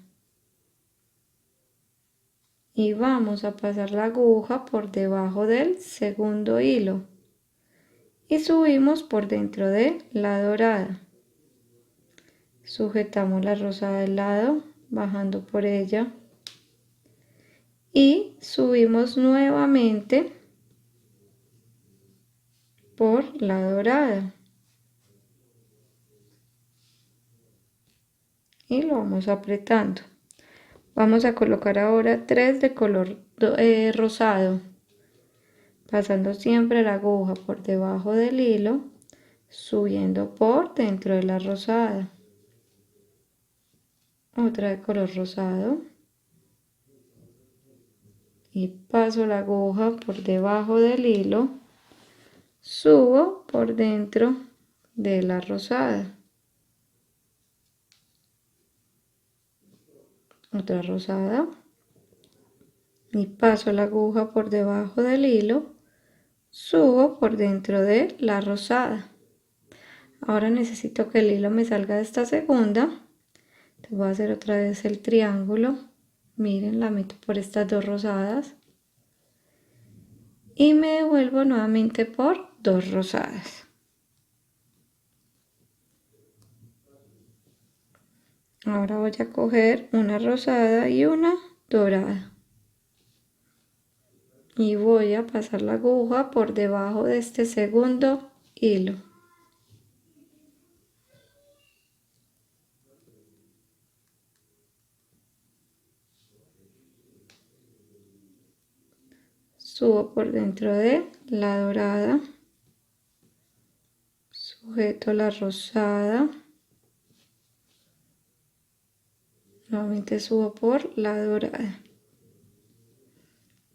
Y vamos a pasar la aguja por debajo del segundo hilo y subimos por dentro de la dorada. Sujetamos la rosada del lado, bajando por ella y subimos nuevamente por la dorada y lo vamos apretando. Vamos a colocar ahora 3 de color rosado, pasando siempre la aguja por debajo del hilo, subiendo por dentro de la rosada. Otra de color rosado y paso la aguja por debajo del hilo, subo por dentro de la rosada. Otra rosada y paso la aguja por debajo del hilo, subo por dentro de la rosada. Ahora necesito que el hilo me salga de esta segunda. Te voy a hacer otra vez el triángulo. Miren, la meto por estas dos rosadas y me devuelvo nuevamente por dos rosadas. Ahora voy a coger una rosada y una dorada y voy a pasar la aguja por debajo de este segundo hilo. Subo por dentro de la dorada, sujeto la rosada, nuevamente subo por la dorada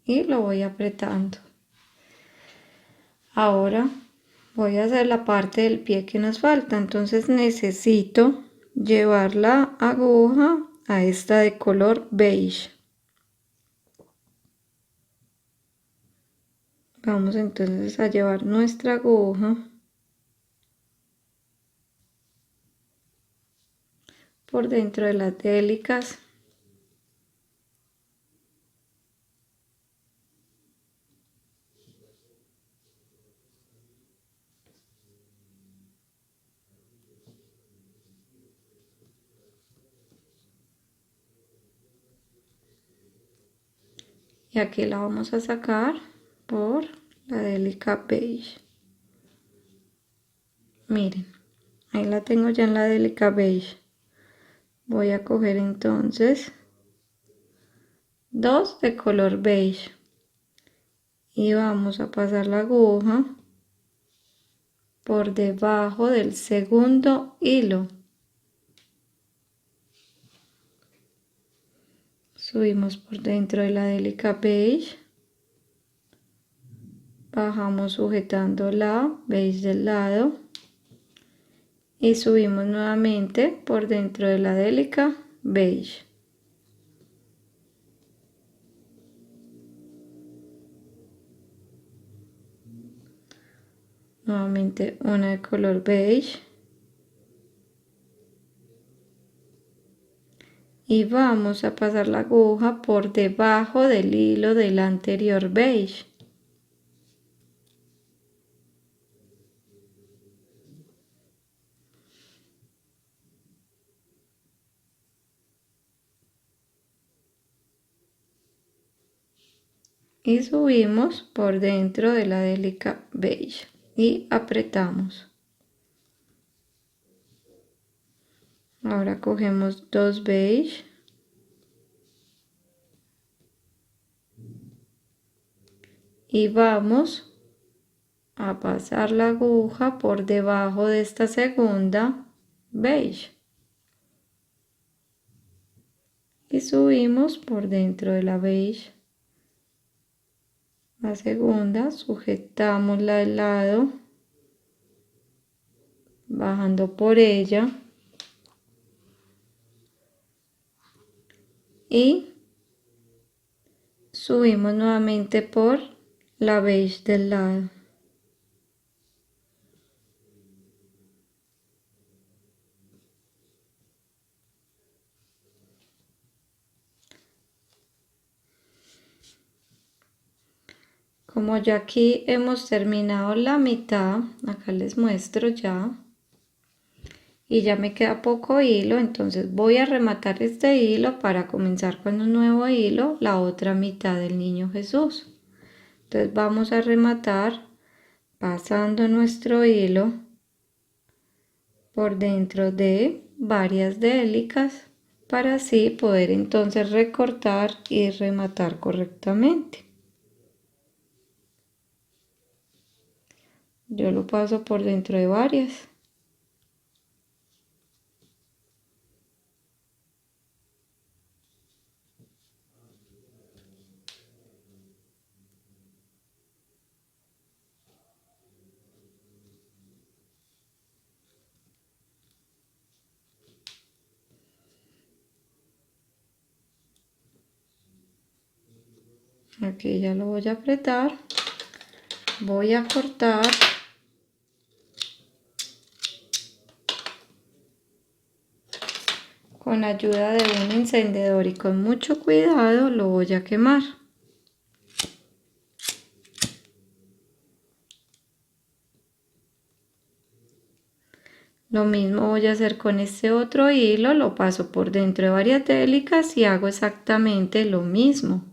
y lo voy apretando. Ahora voy a hacer la parte del pie que nos falta, entonces necesito llevar la aguja a esta de color beige. Vamos entonces a llevar nuestra aguja por dentro de las délicas y aquí la vamos a sacar por la délica beige. Miren, ahí la tengo ya en la délica beige. Voy a coger entonces dos de color beige y vamos a pasar la aguja por debajo del segundo hilo. Subimos por dentro de la délica beige, bajamos sujetando la beige del lado y subimos nuevamente por dentro de la délica beige. nuevamente una de color beige y vamos a pasar la aguja por debajo del hilo del anterior beige. Y subimos por dentro de la délica beige y apretamos. Ahora cogemos dos beige y vamos a pasar la aguja por debajo de esta segunda beige y subimos por dentro de la beige. La segunda, sujetamos la del lado, bajando por ella y subimos nuevamente por la beige del lado. Como ya aquí hemos terminado la mitad, acá les muestro ya, y ya me queda poco hilo, entonces voy a rematar este hilo para comenzar con un nuevo hilo, la otra mitad del niño Jesús. Entonces vamos a rematar pasando nuestro hilo por dentro de varias délicas para así poder entonces recortar y rematar correctamente. Yo lo paso por dentro de varias. Aquí ya lo voy a apretar. Voy a cortar. Con ayuda de un encendedor y con mucho cuidado lo voy a quemar. Lo mismo voy a hacer con este otro hilo, lo paso por dentro de varias délicas y hago exactamente lo mismo.